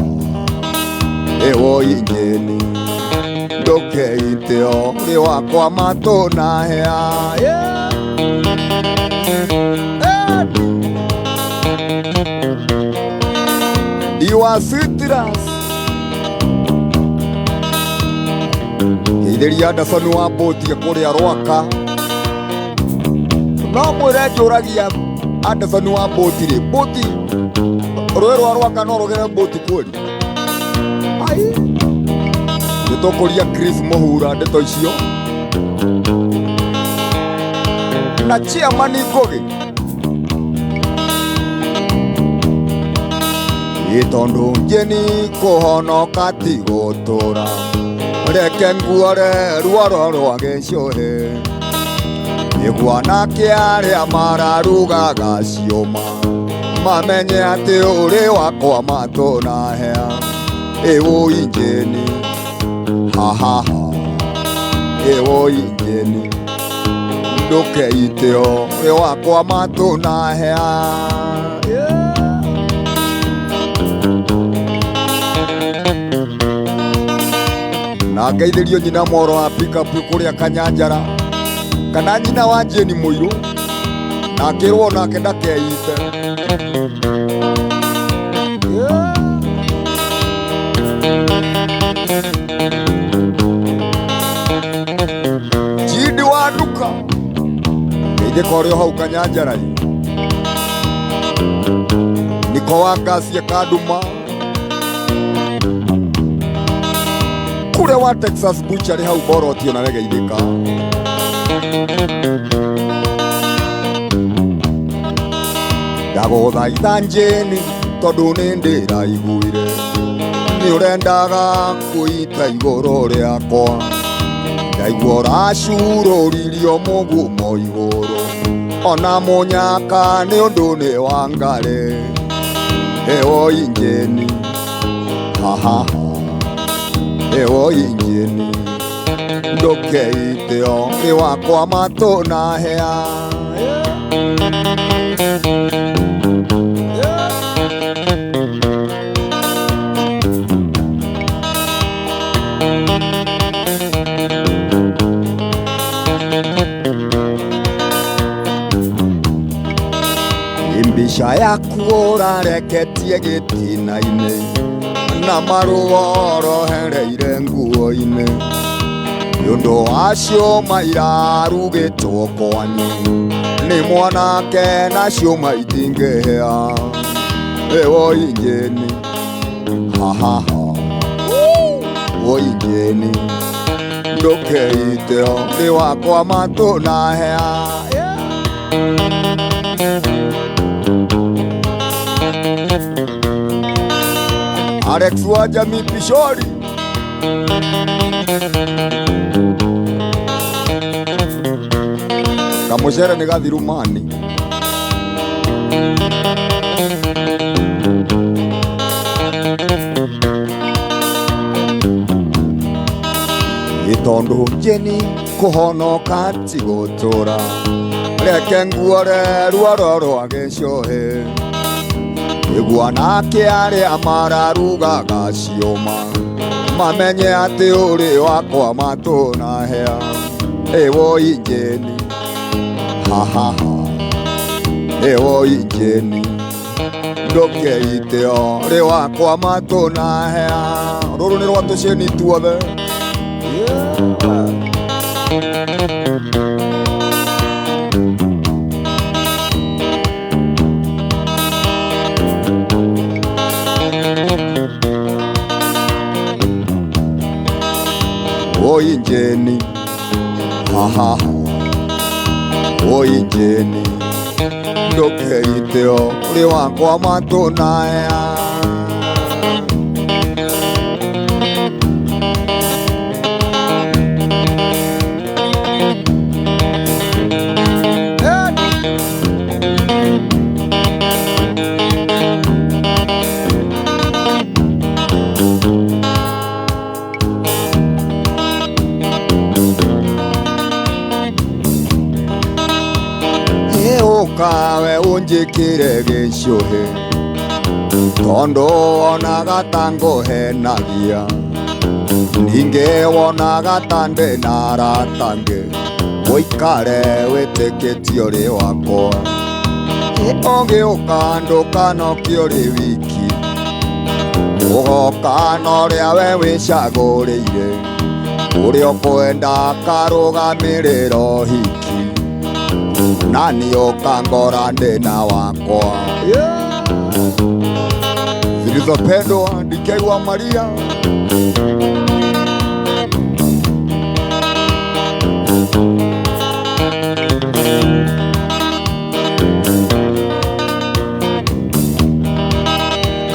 ewo injeni ndũkeiteo ũrĩ wakwa matũ na hĩa Iwa citrus Kĩithĩria Anderson wa Mbũti kũrĩa Rwaka no mwĩre njũragia Anderson wa Mbũti rĩ Mbũti rũĩ rwa Rwaka no rũgere Mbũti kweli nĩtũkũria Chris Mũhura ndeto icio na Chairman Ngũgĩ Itondo njeni kũhonoka ti gũtũra reke nguore ruoro rwagĩcũhĩ nĩguo nake arĩa mararugaga ciũma mamenye atĩ ũrĩ wakwa matũ na hĩa ewo injeni hahaha ewo injeni ndũkeiteo ũrĩ wakwa matũ na hĩa na ngeithĩrio nyina moro wa pick up kũrĩa Kanyanjara kana nyina wa Jane Muiru na akirwo nake ndakeite. Jidi wa duka ije koryo hau Kanyanjarai niko wa ngasi ya Kaduma kure wa Texas Butchery hau Boroti na Regeithika. Ndaguthaitha Jane tondu ni ndiraiguire ni urendaga kuita iguru riakwa, ndaigua uracururirio mugumo iguru ona munyaka ni undu ni wangare. Ewo Jane haha ewo Jane ndukeite o ni wakwa matuna hea. Imbisha yaku urareketie gitina-ini na marũa orohereire nguo-ini nĩũndũ wacio mairarugĩtwo kwanyu nĩ mwanake nacio maitingĩhĩa. Ewo Jane haha wo Jane ndũkeite o nĩ wakwa matũna hĩa. Alex wa Jamii Pishori kamucere ni gathirumani itondu Jane kuhonoka tigotura reke nguore ruoro rwa gicohe igua nake aria mararugaga cioma mamenye ati uri wakwa matuna hea. Ewo Jane haha ewo Jane ndukeite o ri wakwa matuna hea. Ruru ni rwa tuceni tuothe Jane haha Jane ndukeite o ri wakwa matuna hea. Kawe unjikire gicuhi tondu wonaga tango henagia ninge wonaga tande naratange uikare witikitie uri wakwa ugiuka ndukanokio uri wiki ugoka noria we wicaguriire uria ukwenda karugamirira hiki nani okangora ndena wakwa zilizopendwa ndikeiwa Maria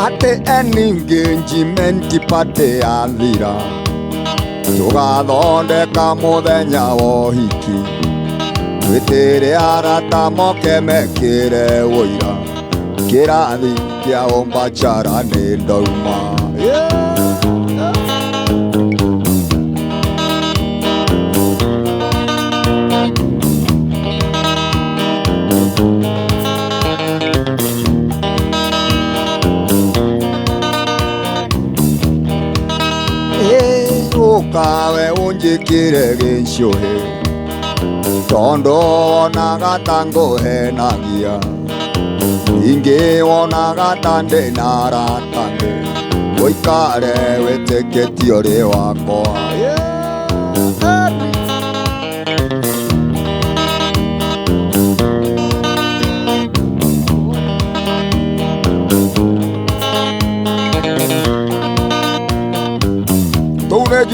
ate engagement pate athira tugathondeka muthenya wa hiki witire arata moke mekire woira kirathi kia ombachara ni ndauma. Ukawe unjikire gicuhi tondo wonaga tango henagia ingi wonaga tande naratange woikare weteketio ri wakwa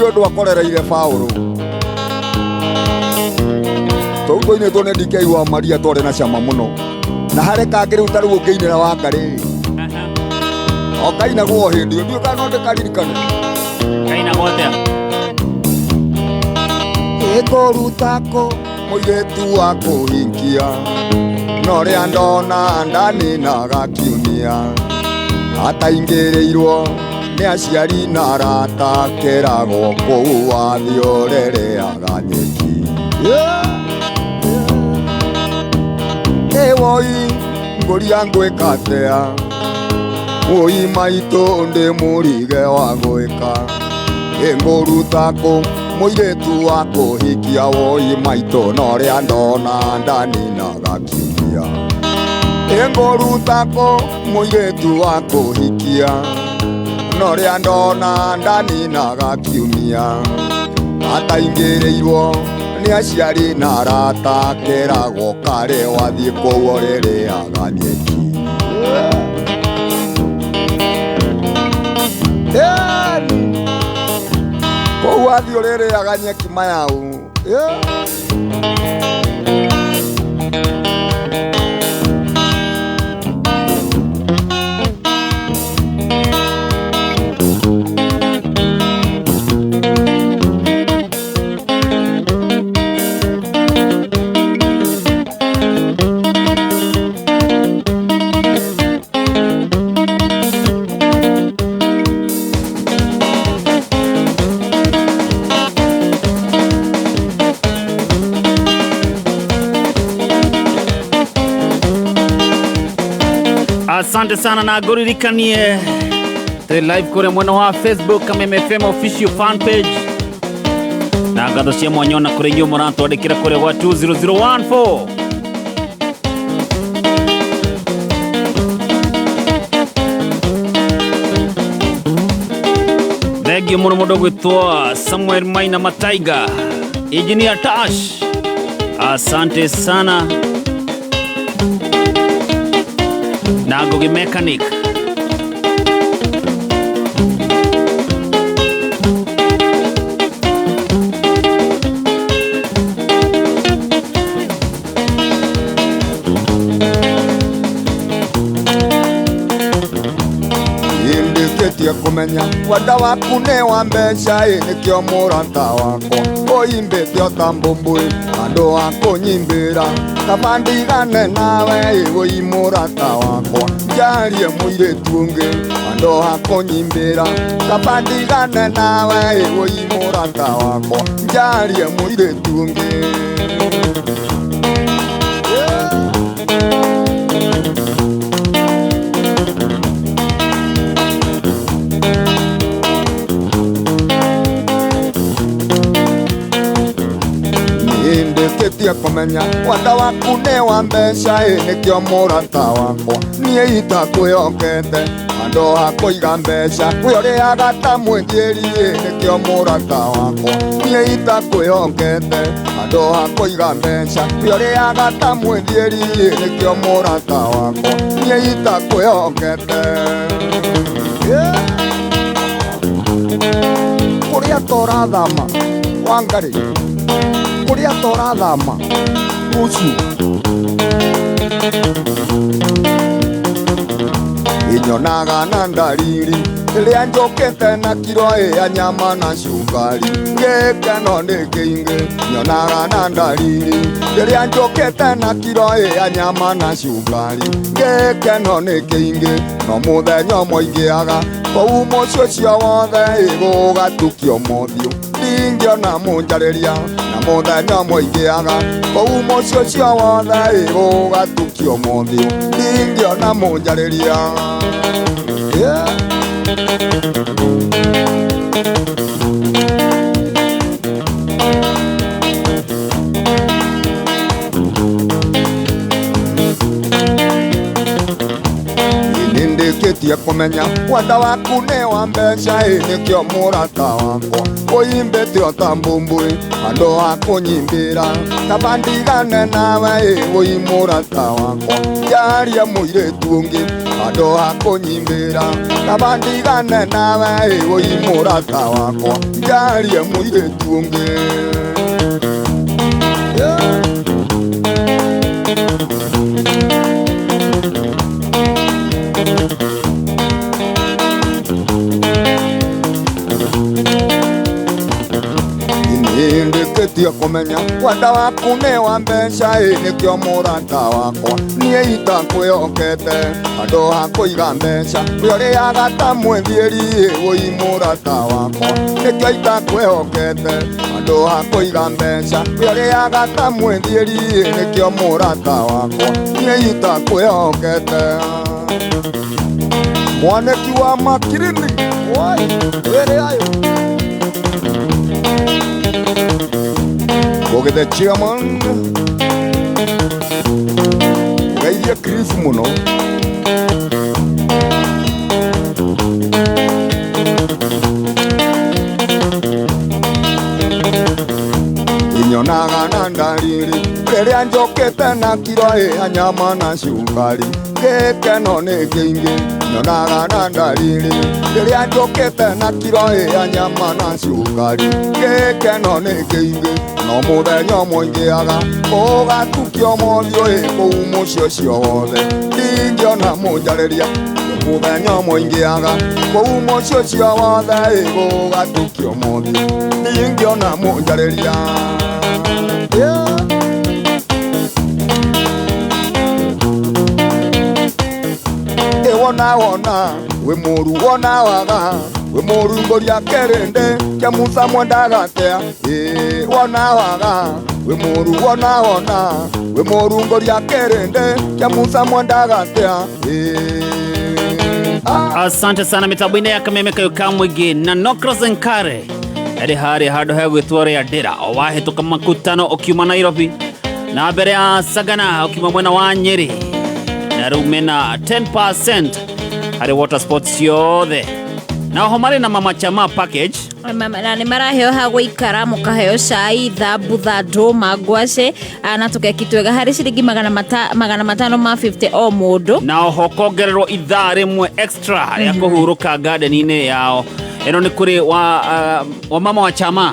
Nĩ ũndũ akorereire Paũlũ tũtũ-inĩ tũnĩ DK wa Maria twarĩ na cama mũno na harĩ kangĩ rĩu ta rĩu ũngĩinĩra Wangarĩ o kainagwo hĩndĩ ĩyo ndiũĩ kana no ndĩkaririkane kainagwo atĩa ĩkũruta kũ mũirĩtu wa kũhinkia no rĩa ndona ndaninaga kiumia ataingĩrĩirwo nĩ aciari na arata keragwo kũu wathi ũrereaga nyeki woi ngũria ngwĩka atĩa woi maitũ ndĩ mũrige wa gwĩka ngũruta kũ mũirĩtu wa kũhikia woi maitũ no rĩa ndona ndaninaga kiumia ngũruta kũ mũirĩtu wa kũhikia no rĩa ndona ndaninaga kiumia ataingĩrĩirwo nĩ aciari na arata keragwo kare wathiĩ kũu ũrereaga nyeki kũu wathiĩ ũrereaga nyeki mayaũ Asante sana na nguririkanie tũrĩ live kũrĩa mwena wa Facebook kama MFM official fan page na ngatho cia mwanya ona kũrĩ inyuĩ mũratwandĩkĩra kũrĩa gwa 20014 thengio mũno mũndũ gwĩtwo Samuel Maina Mataiga Engineer Tash asante sana na Ngugi Mechanic indĩkĩtie kũmenya wenda waku nĩ wa mbeca nĩkĩo mũrata wakwa ũimbĩte o ta mbũmbũĩ andũ a kũnyimbĩra kaba ndigane nawe wĩ mũrata wakwa njarie mũirĩtu ũngĩ andũ a kũnyimbĩra kaba ndigane nawe wĩ mũrata wakwa njarie mũirĩtu ũngĩ ndĩkĩtie kũmenya wenda waku nĩ wa mbeca nĩkĩo mũrata wakwa niĩ itakwĩhokete andũ a kũiga mbeca wĩ ũrĩaga ta mwĩthĩri nĩkĩo mũrata wakwa niĩ itakwĩhokete andũ a kũiga mbeca wĩ ũrĩaga ta mwĩthĩri nĩkĩo mũrata wakwa niĩ itakwĩhokete kũrĩa tũrathama Wangarĩ kũrĩa tũrathama rũciũ inyonaga na ndariri rĩrĩa njũkĩte na kiro ya nyama na cukari gĩkeno nĩ kĩingĩ nyonaga na ndariri rĩrĩa njũkĩte na kiro ya nyama na cukari gĩkeno nĩ kĩingĩ no mũthenya ũmwe ingĩaga kũu mũciĩ ũcio wothe gũgatukio mothiũ ndingĩona mũnjarĩria na mũthenya ũmwe ingĩaga kũu mũciĩ ũcio wothe gũgatukio mothiũ ndingĩona mũnjarĩria ndĩkĩtie kũmenya wenda waku nĩ wa mbeca nĩkĩo mũrata wakwa ũimbĩte o ta mbũmbũĩ handũ ha kũnyimbĩra kaba ndigane nawe ũi mũrata wakwa njaria mũirĩtu ũngĩ handũ ha kũnyimbĩra kaba ndigane nawe ũi mũrata wakwa njaria mũirĩtu ũngĩ. Ndĩkĩtie kũmenya wenda waku nĩ wa mbeca nĩkĩo mũrata wakwa niĩ itakwĩhokete handũ ha kũiga mbeca wĩũrĩaga ta mwĩthiĩri ũi mũrata wakwa nĩkĩo itakwĩhokete handũ ha kũiga mbeca wĩũrĩaga ta mwĩthiĩri nĩkĩo mũrata wakwa niĩ itakwĩhokete. Mwanĩki wa Makirini wai wĩrĩ ayo Go get the chairman. Gaiya Chris muno. Inyonaga na ndariri rĩrĩa njokete na kiro anyama na cukari gĩkeno nĩ kĩingĩ nyonaga na ndariri rĩrĩa njokete na kiro anyama na cukari gĩkeno nĩ kĩingĩ no mũthenya mũingĩaga ũgatukio mothiũ kũu mũciĩ ũcio wothe ndingĩona mũnjarĩria mũthenya mũingĩaga kũu mũciĩ ũcio wothe ũgatukio mothiũ ndingĩona mũnjarĩria. Wona we mũru wona waga we mũru ngoria kerende kĩa Musa mwendagatea wona waga we mũru wona we mũru ngoria kerende kĩa Musa mwendagatea. Asante sana mitambo-inĩ ya Kameme Kayo Kamwĩgi na Nokros Nkare ĩrĩ harĩa handũ ha gwĩtwo Rĩandĩra o wahĩtũka makutano ũkiuma Nairobi na mbere ya Sagana ũkiuma mwena wa Nyeri na rĩu mena 10% harĩ water sports yothe na oho marĩ na Mama Chama package na nĩ maraheo ha gũikara mũkaheo cai thabu thandũ mangwace na tũkekitwega harĩ ciringi 550 o mũndũ na oho kongererwo ithaa rĩmwe extra rĩa kũhurũka garden-inĩ yao. Eno ni kuri wa Mama wa Chama.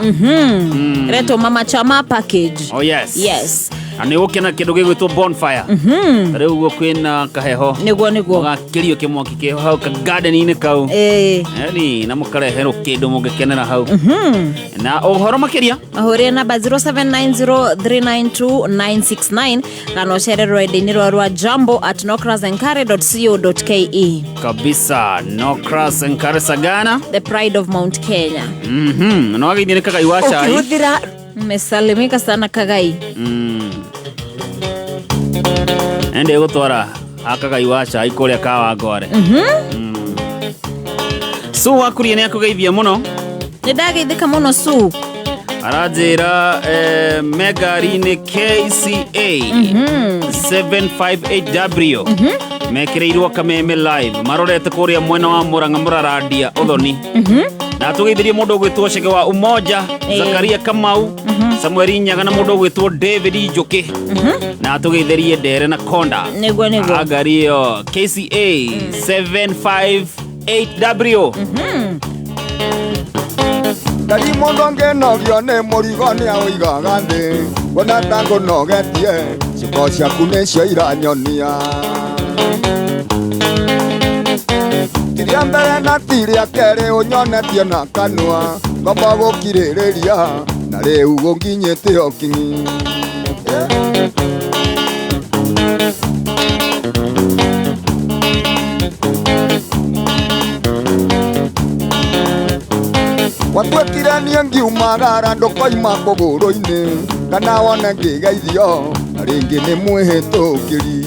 Reto Mama Chama package. Oh yes. Yes. Ani ukena kindu gigwitwo bonfire. Rĩu ugo kwina kaheho. Niguo. Gakirio kimwaki kiho hau ka garden-inĩ kau. Yani na mukareherwo kindu mungekenera hau. Na uhoro makiria. Ahore namba 0790392969 kana ucererwo ende-inĩ rwa jambo@nokrasenkare.co.ke. Kabisa Nokras Nkare Sagana, the pride of Mount Kenya. No wagithie ni Kagai wa cai. Ukihũthĩra mesalimika sana Kagai. Ende gutwara akagai wa cai kuria Kawangware. Su wakurie ni akugeithia muno. Ni ndageithika muno Su. Arajira megari-inĩ KCA 758W mekireirwo Kameme live marorete kuria mwena wa Murang'a Muraradia Uthoni na tugeithirie mundu ugwitwo Chege wa Umoja Zakaria Kamau Samuel Nyaga na mundu ugwitwo David Njuki na tugeithirie Ndere na Konda niguo agari yo KCA 758W Dari mundu ngenogio nĩ mũrigo nĩ awĩigaga thĩ wona ta ngũnogetie ciugo ciaku nĩcio iranyonia tiria mbere na tiria kerĩ ũnyonetie na kanua ngomba gũkirĩrĩria na rĩu gũnginyĩte o kinyi watwekire niĩ ngiumagara ndũkoima kũgũrũ-inĩ kana wone ngĩgeithio na rĩngĩ nĩ mwĩhĩtũkĩri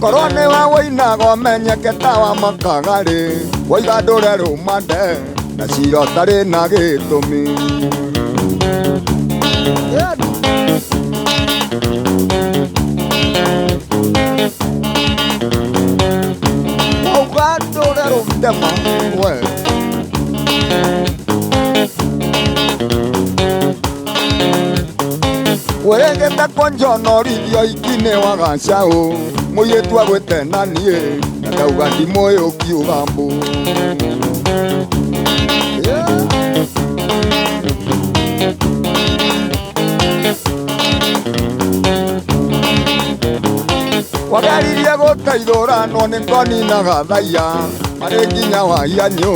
korwo nĩ we wĩinaga ũmenyeke ta wa makagarĩ waiga ndũrerũma nde na cira ũtarĩ na gĩtũmi Koguo njonorithio ikine wa gacaũ mũirĩtu agwĩte naniĩ na ndauga ndimũĩ ũkiuga mbũ. Wageririe gũteithũranwo nĩ ngoninaga thaiya marĩ nginya wa ianyũ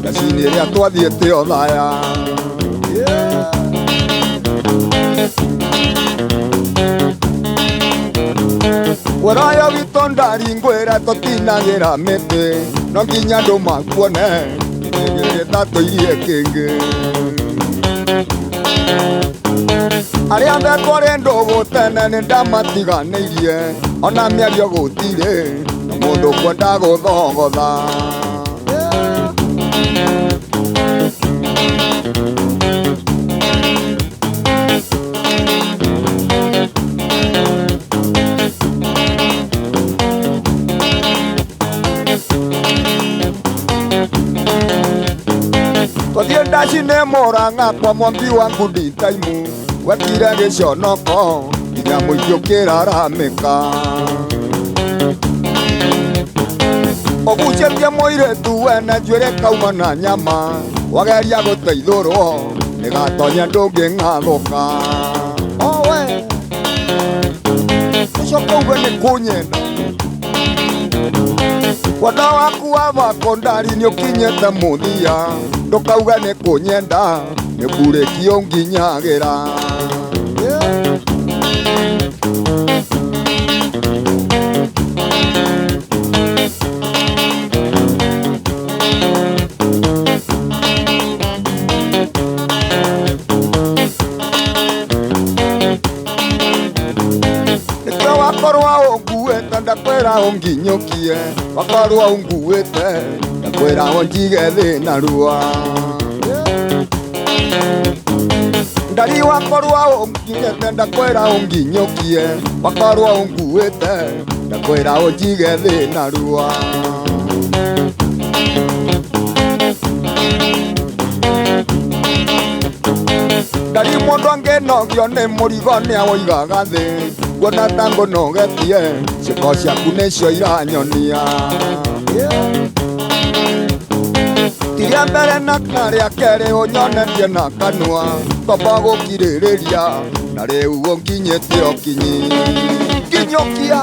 ngacinĩ ĩrĩa twathiĩte o thaya. Werayo gitũ ndaringwĩra tũtinagĩra mĩtĩ no nginya andũ makuone gĩgĩta tũirie kĩngĩ. Arĩa mbekũrĩ ndũgũ tene nĩ ndamatiganĩirie ona mĩario gũtirĩ na mũndũ kwenda gũthogotha. Twathiĩ ndaci-nĩ Mũrang'a kwa Mwambi wa Ngundi Taimu wekire gĩconoko nginya mũingĩ ũkĩraramĩka. Ũgucĩtie mũirĩtu wene njuĩrĩ kauma na nyama wageria gũteithũrwo nĩgatonya ndũngĩng'athũka. Owe ũcoka uge nĩ kũnyenda wanda waku wa vakondari nĩ ũkinyĩte mũthia ndũkauga nĩ kũnyenda nĩkurĩki ũnginyagĩra. Nĩkĩo wakorwo ũnguĩte ndakwĩra ũnginyũkie wakorwo ũnguĩte ndakwĩra ũnjige thĩna rua. Ndari wakorwo ũnginyĩte ndakwĩra ũnginyũkie wakorwo ũnguĩte ndakwĩra ũnjige thĩna rua. Ndari mũndũ angĩnogio nĩ mũrigo nĩawũigaga thĩ kuona ta ngũnogetie ciĩko ciaku nĩcio iranyonia. Tiria mbere na karĩa kerĩ ũnyonetie na kanua tomba gũkirĩrĩria na rĩu ũnginyĩte ũkinyi nginyũkia.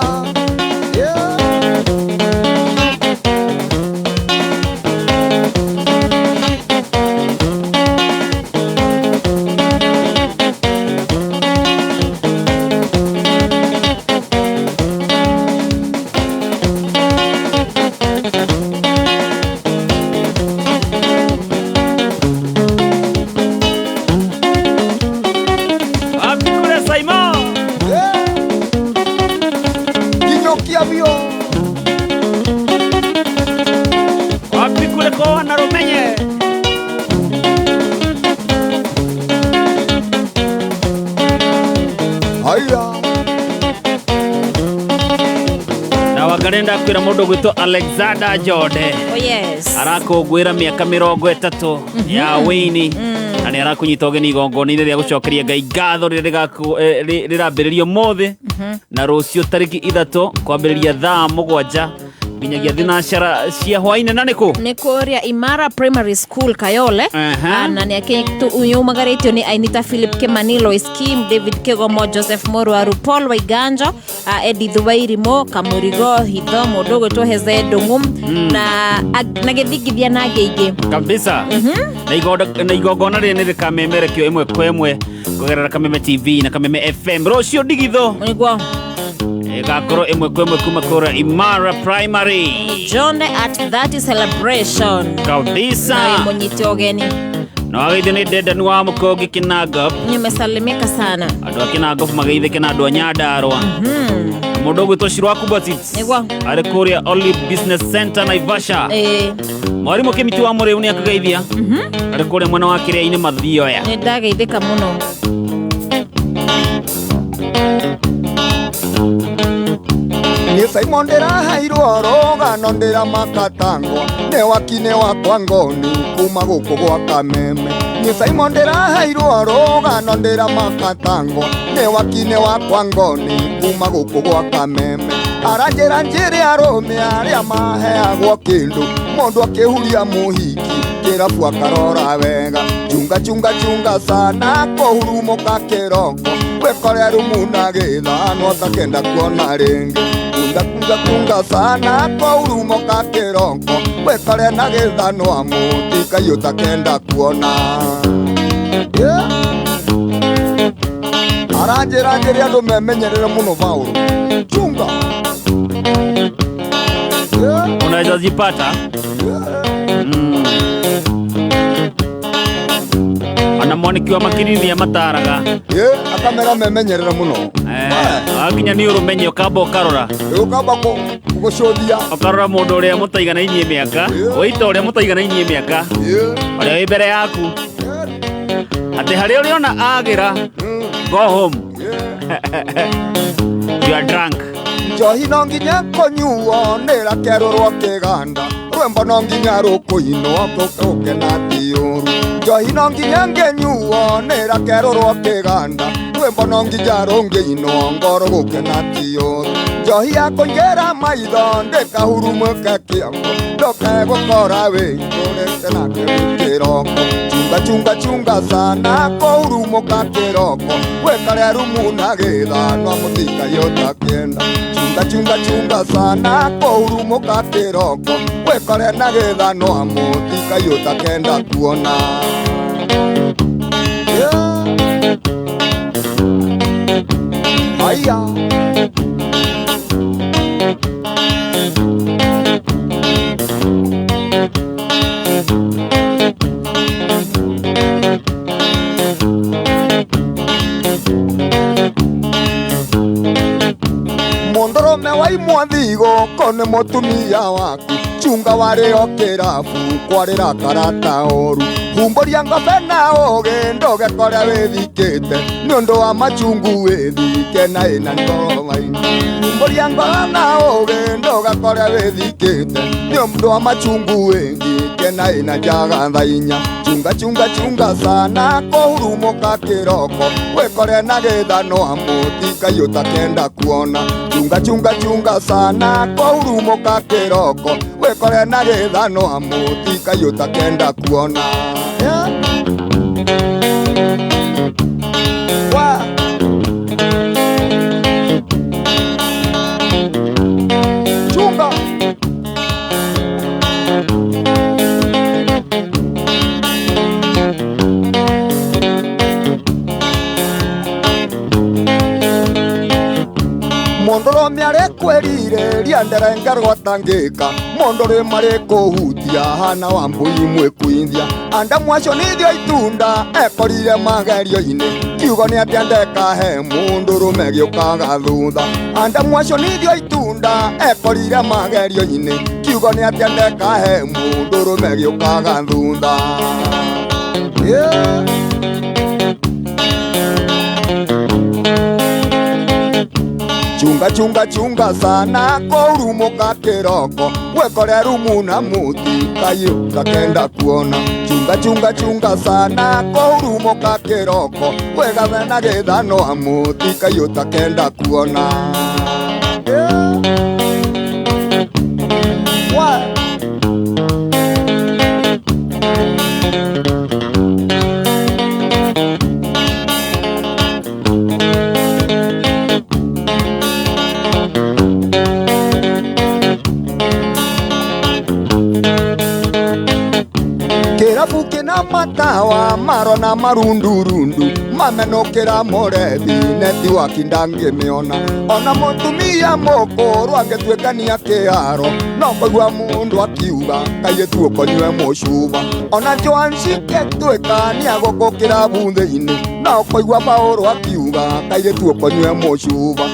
Ngarenda kwira mundu gwitwo Alexander Jode. Oh yes. Arakũngũĩra mĩaka 30 ya wĩini na nĩ arakunyita ũgeni igongona-inĩ rĩa gũcokeria Ngai ngatho rĩrĩa rĩrambĩrĩrio mũthĩ na rũciũ tarĩki 3 kwambĩrĩria thaa 7 nginyagia thinacara cia hwainĩ na nĩkũ? Nĩ kũrĩa Imara Primary School Kayole. Na nĩ akĩyumagarĩtio nĩ Ainita Philip Kimani, Lois Kim, David Kegomo, Joseph Morwaru, Paul Waiganjo, Edith Wairimo, Kamurigo, Hitho, mũndũ gwĩtwo Heze Ndung'u na gĩthingithia na angĩ aingĩ kabisa. Na igongona rĩrĩ nĩ rĩkamemerekio ĩmwe kwa ĩmwe kũgerera Kameme TV na Kameme FM rũciũ ndigitho nĩguo gakorwo ĩmwe kwa ĩmwe kuma kũrĩa Imara Primary Jonde at that celebration kabisa na mũnyiti ũgeni na wagaithio nĩ Dedan wa Mũkongi Kinangop. Nimesalimika sana andũ a Kinangop magaithĩke na andũ a Nyandarua. Mũndũ gwĩtwo Shirwaku Botits arĩ kũrĩa Olive Business Center Naivasha. Mwarimũ Kĩmiti wa Mũrĩu nĩ akũgeithia arĩ kũrĩa mwena wa Kĩrĩa-inĩ Mathioya. Nĩ ndageithĩka mũno. Ni Simon ndĩraheirwo rũgano ndĩramakatangwo ne wakine wakwa ngoni kuma guku gwa Kameme ni Simon ndiraheirwo rũgano ndĩra makatango ne wakine wakwa ngoni kuma guku gwa Kameme aranjĩra njĩre arũme arĩa maheagwo kĩndũ mũndũ akĩhuria mũhiki kĩrabu akarora wega chunga sana kũhurumũka kĩroko wekore rumuna gĩthano atakenda kuona rĩngĩ kunga sana kũhurumũka kĩroko wekore na gĩthano amũti kaĩ ũtakenda kuona aranjĩra njĩre andũ memenyerere mũno Paul chunga unaweza zipata ana mwaniki wa Makirini ya mataraga akamera memenyerera muno akinya ni urumenye ukamba ukarora gucothia ukarora mundu uria mutaigana-inie miaka wita uria mutaigana-inie miaka uria wi mbere yaku ati hari uriona agira go home you are drunk njohi no nginya kũnyuo nĩra kerũrwo kĩganda rwĩmbo no nginya rũkũinwo tũkena ti ũru njohi no nginya ngĩnyuo nĩra kerũrwo kĩganda rwĩmbo no nginya rũngĩinwo ngoro gũkena ti ũru njohi ya kũingĩra maitho ndĩkahurumũke kĩongo ndũkegũkora wĩihũrĩte na kĩroko chunga sana kũhurumũka kĩroko wekare rumuna gĩthano amũtika yotakienda chunga sana kũhurumũka kĩroko wekore na gĩthano amũtika yotakenda kuona aya Mondorome waimwa thigo kone mũtumia waku chunga warĩo kĩrabu kwarĩra karata ũru humbũria ngombe na ũgĩ ndũgekore wĩthikĩte nĩũndũ wa machungu wĩthike na ĩna ngoro-inĩ humbũria ngoro na ũgĩ ndũgekore wĩthikĩte nĩũndũ wa machungu wĩthike na ĩna njagatha inya chunga sana kũhurumũka kĩroko wĩkore na gĩthano amũti kaĩ ũtakenda kuona chunga sana kũhurumũka kĩroko wĩkore na gĩthano amũti kaĩ ũtakenda kuona chunga Mondorome arĩkwĩrire riandere ngarwatangĩka mondorome arĩkũhutia hana wambui mwĩkuithia andamu acio nĩthio itunda ekorire magerio-inĩ kiugo nĩ atĩ ndekahe mũndũrũme gĩũkaga thutha andamu acio nĩthio itunda ekorire magerio-inĩ kiugo nĩ atĩ ndekahe mũndũrũme gĩũkaga thutha chunga sana kũhurumũka kĩroko wekore rumuna mũti kaĩ ũtakenda kuona chunga sana kũhurumũka kĩroko wegathe na gĩthano amũti kaĩ ũtakenda kuona kĩrabu kĩna matawa marona marundurundu mamenũkĩra mũrethi neti waki ndangĩmĩona ona mũtumia mũkũrũ angĩtuĩkania kĩharo no kũigua mũndũ akiuga kaĩ tuokonywe mũcuba ona Joanci ngĩtuĩka nĩagũkũ kĩrabu thĩinĩ no kũigua Paũlũ akiuga kaĩ tuokonywe mũcuba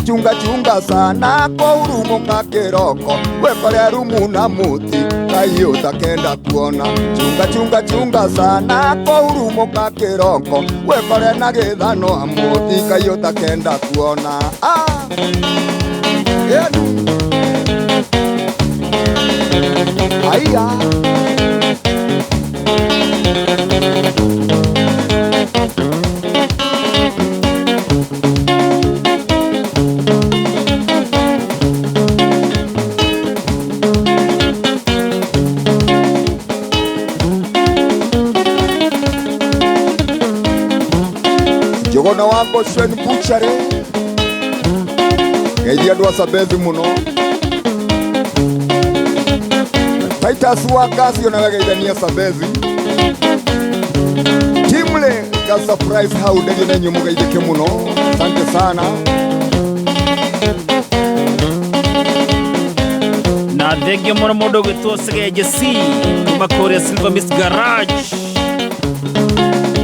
chunga sana kũhurumũka kĩroko wekore rumuna mũti kaĩ ũtakenda kuona chunga sana kũhurumũka kĩroko wekore na gĩthano amũti kaĩ ũtakenda kuona Aya. Jogona wako Sven Buchare Gedia dwa Sabezi muno Titus wakasi yonaga geidania Sabezi Timle ka surprise how dejo nenyu muga ideke muno. Asante sana. Na thegio muno mundu gwitwosege JC kuma Korea Silver Mist Garage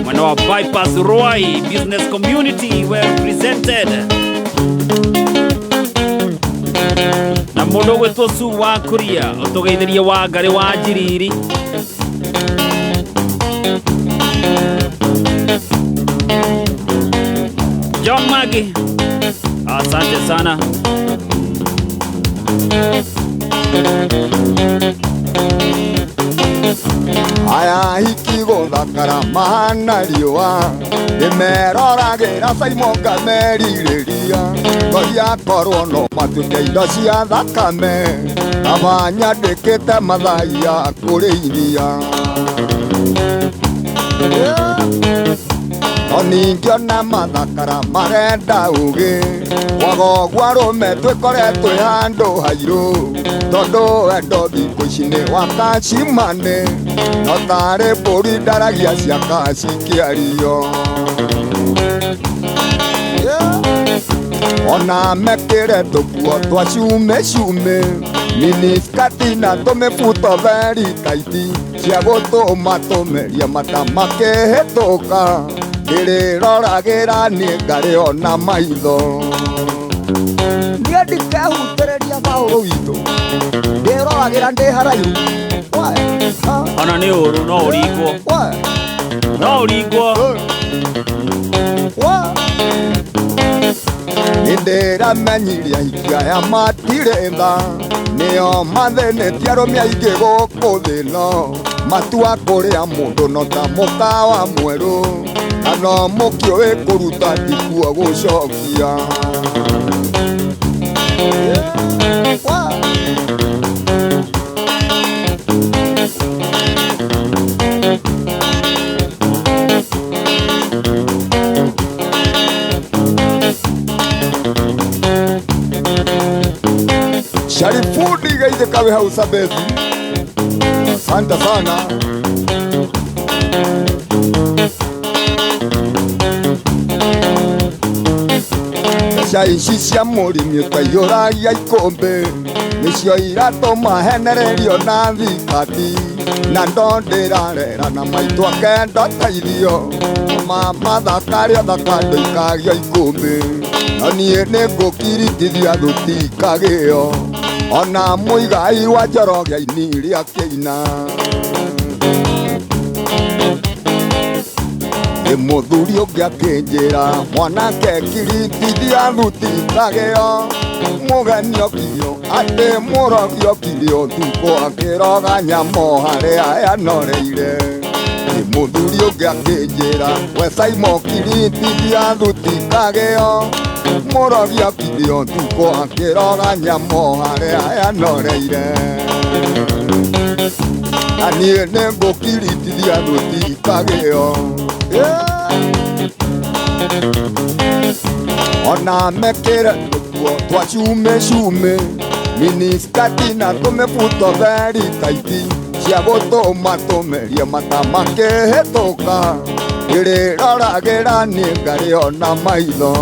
mwana wa Bypass Roy Business Community well represented na mundu gwitwosu wa Korea otogeithirie wa ngari wa Njiriri John Magi, asante sana. Aya hikigo thakara mahana riũa ndĩmeroragĩra Simon merirĩria ngoria korwo no matuĩke indo cia thakame aba nyandĩkĩte mathai ya kũrĩithia oningĩona mathakara marenda ũgĩ wagogwa rũme twĩkore twĩ handũ hairũ tondũ wendo thikũ ici nĩ wakacimane no tarĩ mbũri ndaragia ciaka cikĩario ona mekĩre tũkuo twa cume miniskati na tũmĩbuto very taiti cia gũtũma tũmeria mata makĩhĩtũka ndĩrĩroragĩra nĩ ngarĩ ona maitho niĩ ndikehutĩrĩria Paũlũ witũ ndĩroragĩra ndĩ haraihu ona nĩ ũru no ũringwo nĩndĩramenyirie aikia aya matirĩ tha nĩo mathĩnĩtie arũme aingĩ gũkũ thĩ no matua kũrĩa mũndũ no ta mũkawa mwerũ kana mũkĩũĩ kũruta ndikuo gũcokia Sharifudi gaithĩka wĩ hau Sabezi. Asante sana. Mbeca ici cia mũrĩmi ũkaiyũragia ikũmbĩ nĩcio iratũma henererio na thikati na ndo ndĩrarera na maitũ akenda taithio mathakaria thakando ikagio ikũmbĩ no niĩ nĩngũkiritithia tũtikagĩo ona mũigai wa njoroge-inĩ iria kĩina mũthuri ũngĩ akĩnjĩra mwanake kiritithia tũtikagĩo mũgeni okio atĩ mũrogi okio thuko akĩroga nyamo harĩa yanoreire mũthuri ũngĩ akĩnjĩra we Simon kiritithia tũtikagĩo mũrogi okio thuko akĩroga nyamo harĩa yanoreire na niĩ nĩngũkiritithia tũtikagĩo ona mekĩre tũkuo twa cume miniskati na tũmĩbuto very taiti cia gũtũma tũmerie mata makĩhĩtũka ndĩrĩroragĩra nĩ ngarĩ ona maitho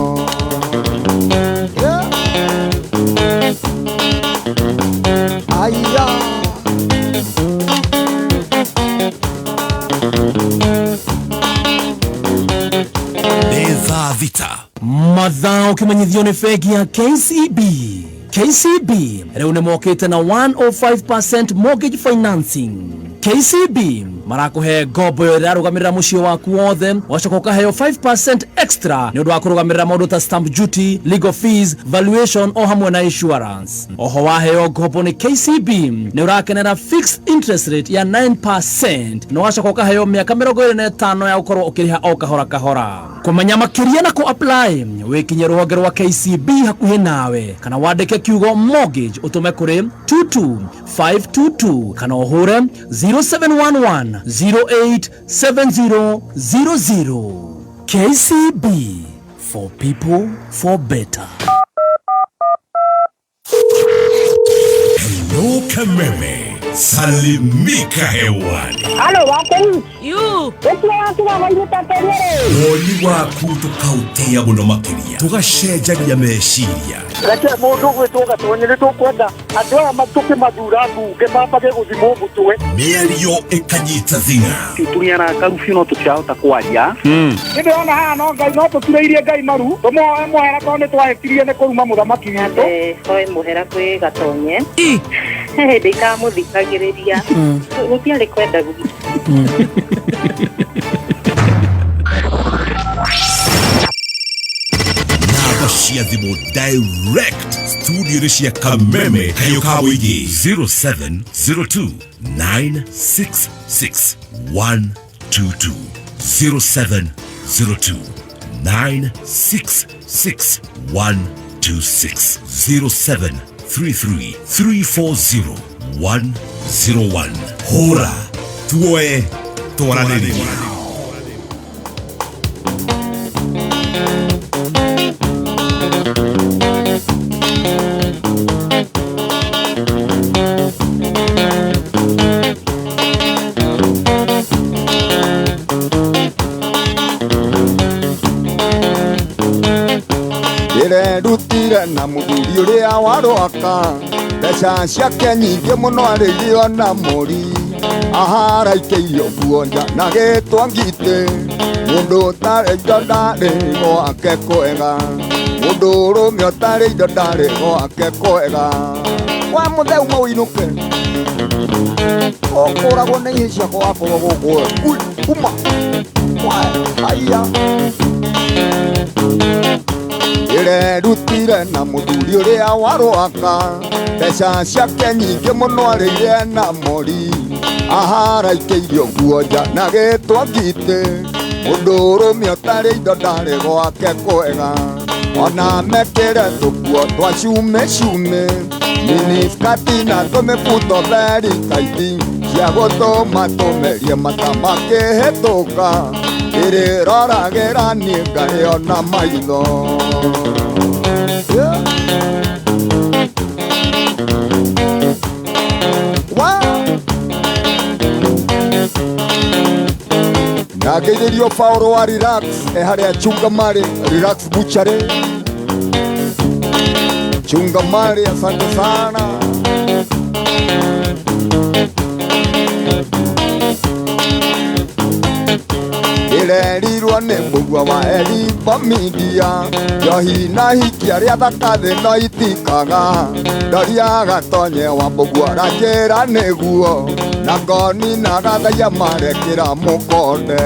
aya Neza Vita Mathaa ũkĩmenyithio nĩ bengi ya KCB. KCB rĩu nĩ mokĩte na 105% mortgage financing. KCB marakuhe ngombo yo irarugamirira mucio waku wothe wacoka ukaheo 5% extra ni undu wa kurugamirira maundu ta stamp duty, legal fees, valuation o hamwe na insurance. Oho waheo ngombo ni KCB ni urakenera fixed interest rate ya 9% no wacoka ukaheo miaka 25 ya ukorwo ukiriha o kahora kahora. Kumenya makiria na ku apply wikinye ruhonge rwa KCB hakuhi nawe kana wandike kiugo mortgage utume kuri 22522 kana uhure 0711 087000. KCB, for people, for better. Hello Kameme, salimika hewani. Halo wako yu Wekiwa wanyuta terere Oli waku tukautea muno makiria tugashenjagia meciria Reke mundu gwituga tonyere tukwenda andu aya matuke mathura mbunge mambage guthimwo mutwe mĩario ĩkanyita thing'a turiana karubi no tukihota kwaria ndĩrona haha no ngai no tutureirie ngai maru tũmoe mũhera tondũ nĩ twahĩtirie nĩ kũruma mũthamaki witũ oe mũhera kwĩ gatonye hĩndĩ ikamũthikagĩrĩria gũtiarĩ kwenda gũthiĩ cia thimo direct studio cia Kameme kayo kawoigi 0702 966 122 0702 966 126 0733 340 101 Hora tuoe toraneni. Rutire na muthuri uria warwaka mbeca ciake nyingĩ mũno arĩirio na mũri aharaikĩirio guonja na gĩtwa ngitĩ mũndũ ũtarĩ indo ndarĩ gwake kwega mũndũ ũrũme ũtarĩ indo ndarĩ gwake kwega wa mũtheuma ũinũke ũkũragwo nĩ ihĩ ciakwa wakorwo gũkũ uma haiya rutire na muthuri uria warwaka mbeca ciake nyingĩ mũno arĩire na mũri aharaikĩirio guonja na gĩtwa ngitĩ mũndũ ũrũme ũtarĩ indo ndarĩ gwake kwega ona mekĩre tũkuo twa cume cume miniskati na tũmĩbuto theri kaiti cia gũtũma tũmerie mata makĩhĩtũka ĩrĩroragĩra niĩ ngarĩo na maitho na ngĩithĩrio Paulo wa relax harĩa Chungamari relax butchery Chungamari, asante sana. Irerirwo nĩ mũgua wa Elipa Media njohi na hiki arĩa thakathĩ no itikaga ndoria gatonye wa mũgua ranjĩra nĩguo na ngoni na gathaiya marekĩra mũkonde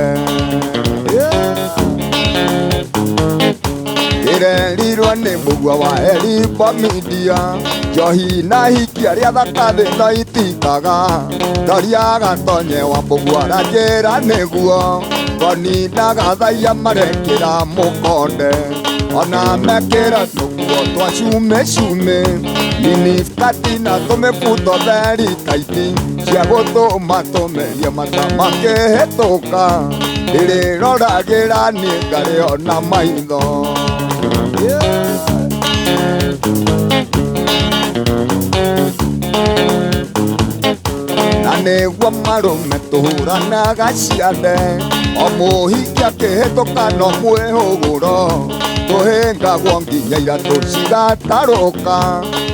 Irerirwo nĩ mũgua wa Elipa Media njohi na hiki arĩa thakathĩ no itikaga ndoria gatonye wa mũgua ranjĩra nĩguo ngoni na gathaiya marekĩra mũkonde ona mekĩra tũkuo twa cume cume miniskati na tũmĩbuto theri kaiti cia gũtũma tũmerie mata makĩhĩtũka ĩrĩroragĩra niĩ ngarĩo na maitho na nĩguo marũme tũhũranaga ciande o mũhiki akĩhĩtũka no mwĩhũgũro tũhĩngagwo nginya iratũ cigatarũka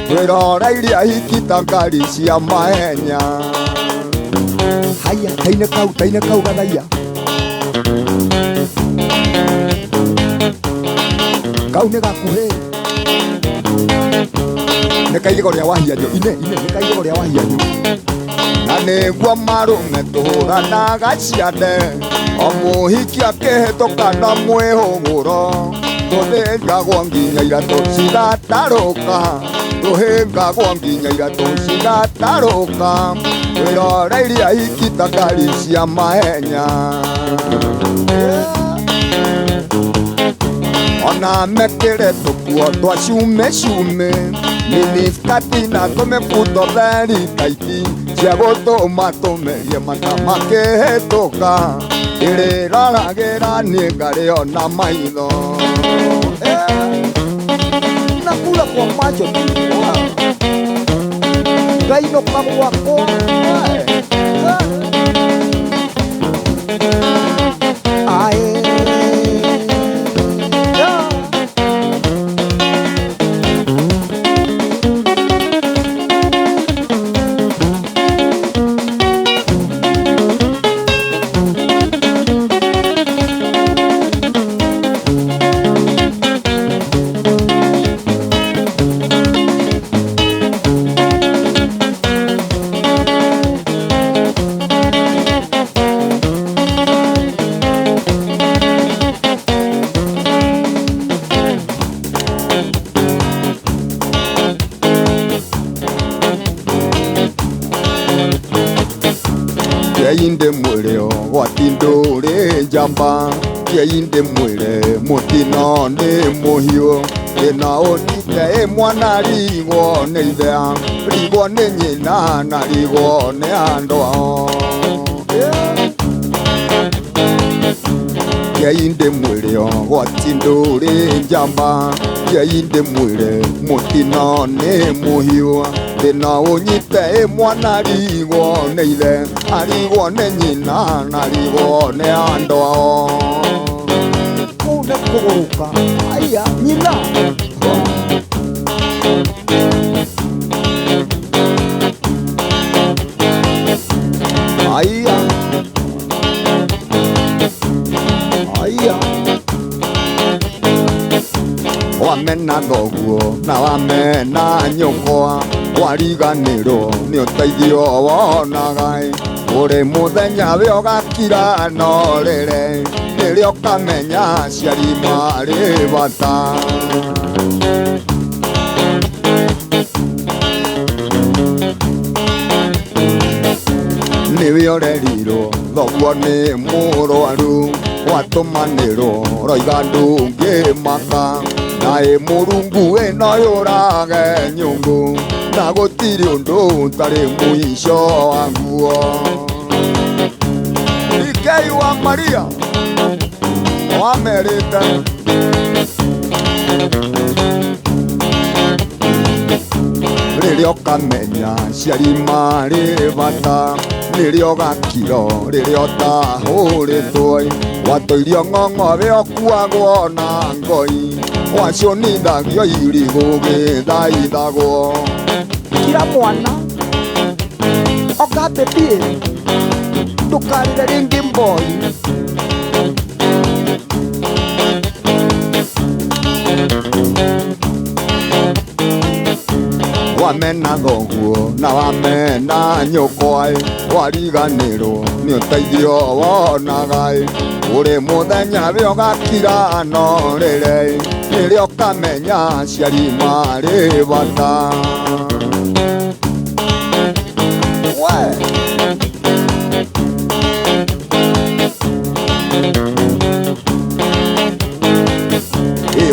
twĩroreirie ahiki ta ngari cia mahenya haya tainĩ kau gathaiya kau nĩ gakuhĩ nĩ kaigĩgo rĩa wahianyo nĩ kaigĩgo rĩa wahianyo na nĩguo marume tũhũranaga ciande o mũhiki akĩhĩtũka na mwĩhũgũro tũthĩngagwo nginya iratũ cigatarũka tũhĩngagwo nginya iratũ cigatarũka twĩroreirie ahiki ta ngari cia mahenya ona mekĩre tũkuo twa cume cume miniskati na tũmĩbuto theri taiti cia gũtũma tũmerie mata makĩhĩtũka ĩrĩroragĩra niĩ ngarĩ ona maitho nakula kwa macho ngainũka gwakwa Inde mwere watindore njamba inde mwere mutino ne mohio ena onite mwana rigo ne idea rigo ne nyina na rigo ne ando inde mwere watindore njamba inde mwere mutino ne mohio ena onyite mwana rigo ne idea arigo ne nyina na rigo ne ando une kuguruka aya nyina aya aya wamena thoguo na wamena nyũkwa wariganĩrwo nĩ ũteithio wonaga ũrĩ mũthenya we ũgakira norĩre nĩrĩo ũkamenya ciari marĩ bata nĩwe ũrerirwo thoguo nĩ mũrwaru watũmanĩrwo roiga ndũngĩmaka naĩ Mũrungu ĩno yũrage nyũngũ na gũtirĩ ũndũ ũtarĩ mũico waguo Ikei wa Maria wamerĩte rĩrĩa ũkamenya ciari marĩ bata nĩrĩo ũgakiro rĩrĩa ũtahũrĩtwo watũirio ng'ong'o we ũkuagwo na ngoi wacionithagio irigũ gĩthaithagwo kira mwana oka bebi ndũkarĩre rĩngĩ mboi wamena thoguo na wamena nyũkwa wariganĩrwo nĩ ũteithio wonaga ũrĩ mũthenya we ũgakira norĩre nĩrĩo ũkamenya ciari marĩ bata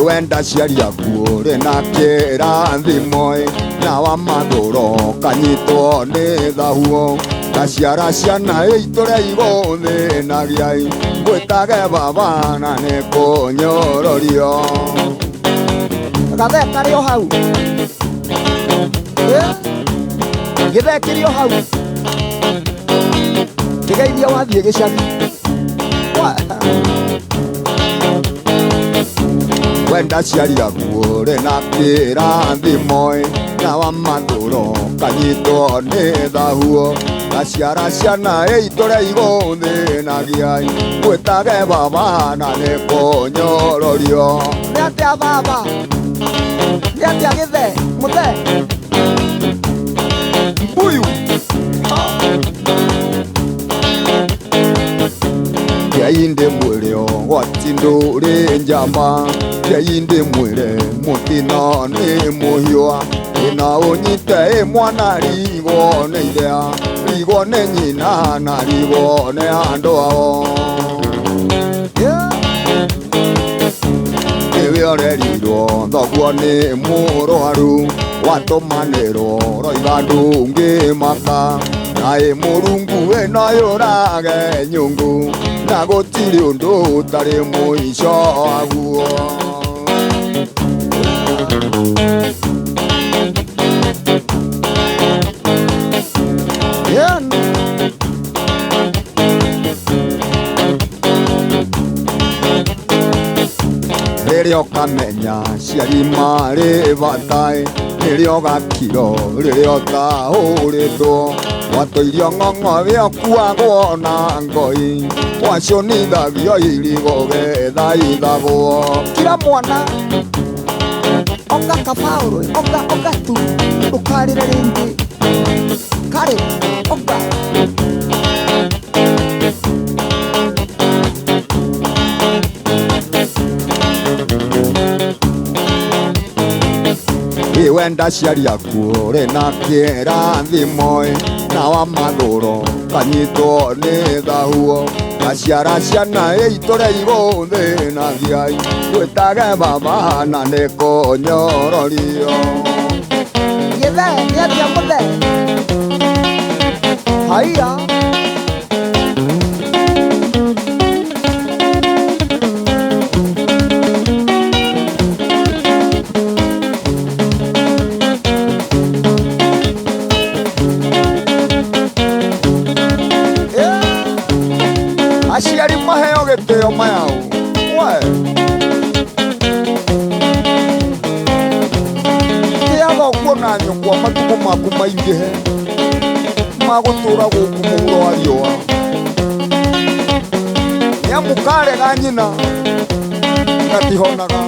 wenda ciari aku ũrĩ na kĩrathimo na wa mathũro kanyitwo nĩ thahuo gaciara ciana itũre igũthĩnagia gwĩtage baba na nĩ kũnyororio gathe karĩ o hau gĩthe kĩrĩ o hau kĩgeithia wathiĩ gĩcagi wenda ciari aku ũrĩ na kĩrathimo na wa mathũro kanyitwo nĩ thahuo gaciara ciana itũre igũthĩnagia gwĩtage baba na nĩ kũnyororio nĩ atĩa baba nĩ atĩa gĩthe mũthe mbuyu Yainde mwere watindure njamba Yainde mwere mutina ni muhiwa Ina unyite mwana rigone idea Rigone nyina na rigone andoao Ewe orerirwo thoguo ni murwaru Watumanirwo roigandu ngimaka Nae Murungu enoyurage nyungu Na gutiri undu utari muico aguo Ririo kamenya ciari mari batai Ririo gakiro ririo tahuritwo Watoirio ng'ong'o biokuagwo na ngoi Wacionithagio irigo gethaithagwo Kira mwana Onga kabauro Onga tu Ukarire ringi Kare Onga Wenda ciari aku rena kiera thimoe Na wa mathuro kanyitwo ni thahuo Gaciara ciana itore igũthĩ na thiai Gwĩtage baba na nĩkũnyororio Gĩthe nĩatia mũthe Haiya Aciari maheo gĩtĩo mayau we Kĩaga kuona nyũkwa matukũ maku maingĩhe Magũtũra gũkũ mũhuro wa riũa Nĩamu karega nyina gatihonaga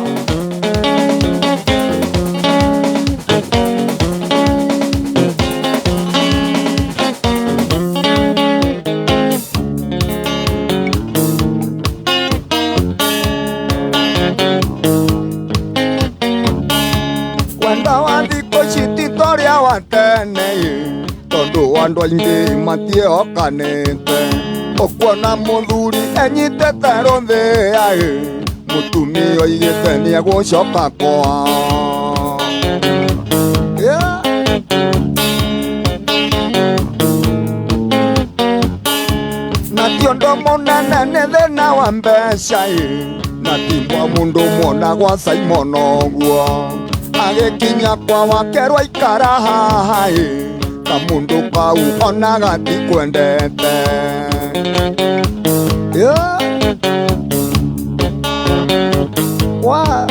Tondu andu aingi matiehokanite Ukuona muthuri enyitete ruthi Mutumia oigite niegũcoka kwao Na ti ũndũ mũnene nĩ thĩna wa mbeca Na ti mwa mundu mwona gwa Simon ũguo Agĩkinya kwa wakerwa ikara haha Kamundu kau ona gatikwendete Wa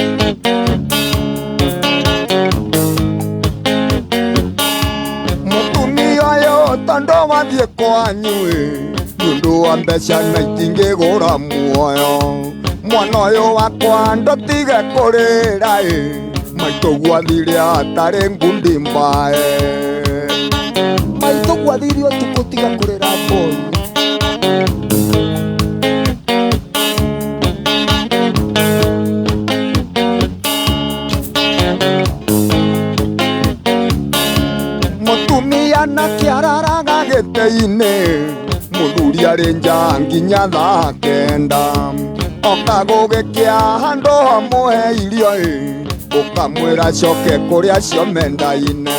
Mutumia ũyũ tondu wathiĩ kwanyu Nĩũndũ wa mbeca na itingĩgũra muoyo Mwana ũyũ wakwa ndũtige kũrĩra Maitũ gwathire atarĩ ngundi mbae Maitũ gwathire ũtukũ tiga kũrĩra mbũri Mutumia nake araraga gĩtĩ-inĩ Mũthuri arĩ nja nginya thaa kenda Oka gũgĩkĩa handũ hamũhe irio Ukamwĩra coke kũrĩa cio menda-inĩ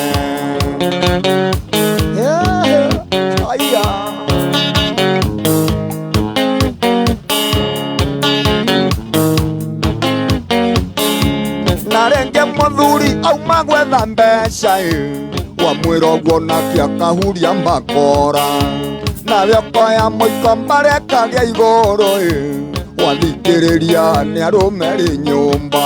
Aya Na rĩngĩ mũthuri auma gwetha mbeca Wamwĩra ũguo nake akahuria mbakora Nawe ũkoya mũiko mbarekagia igũrũ Wathikĩrĩria nĩ arũme rĩ nyũmba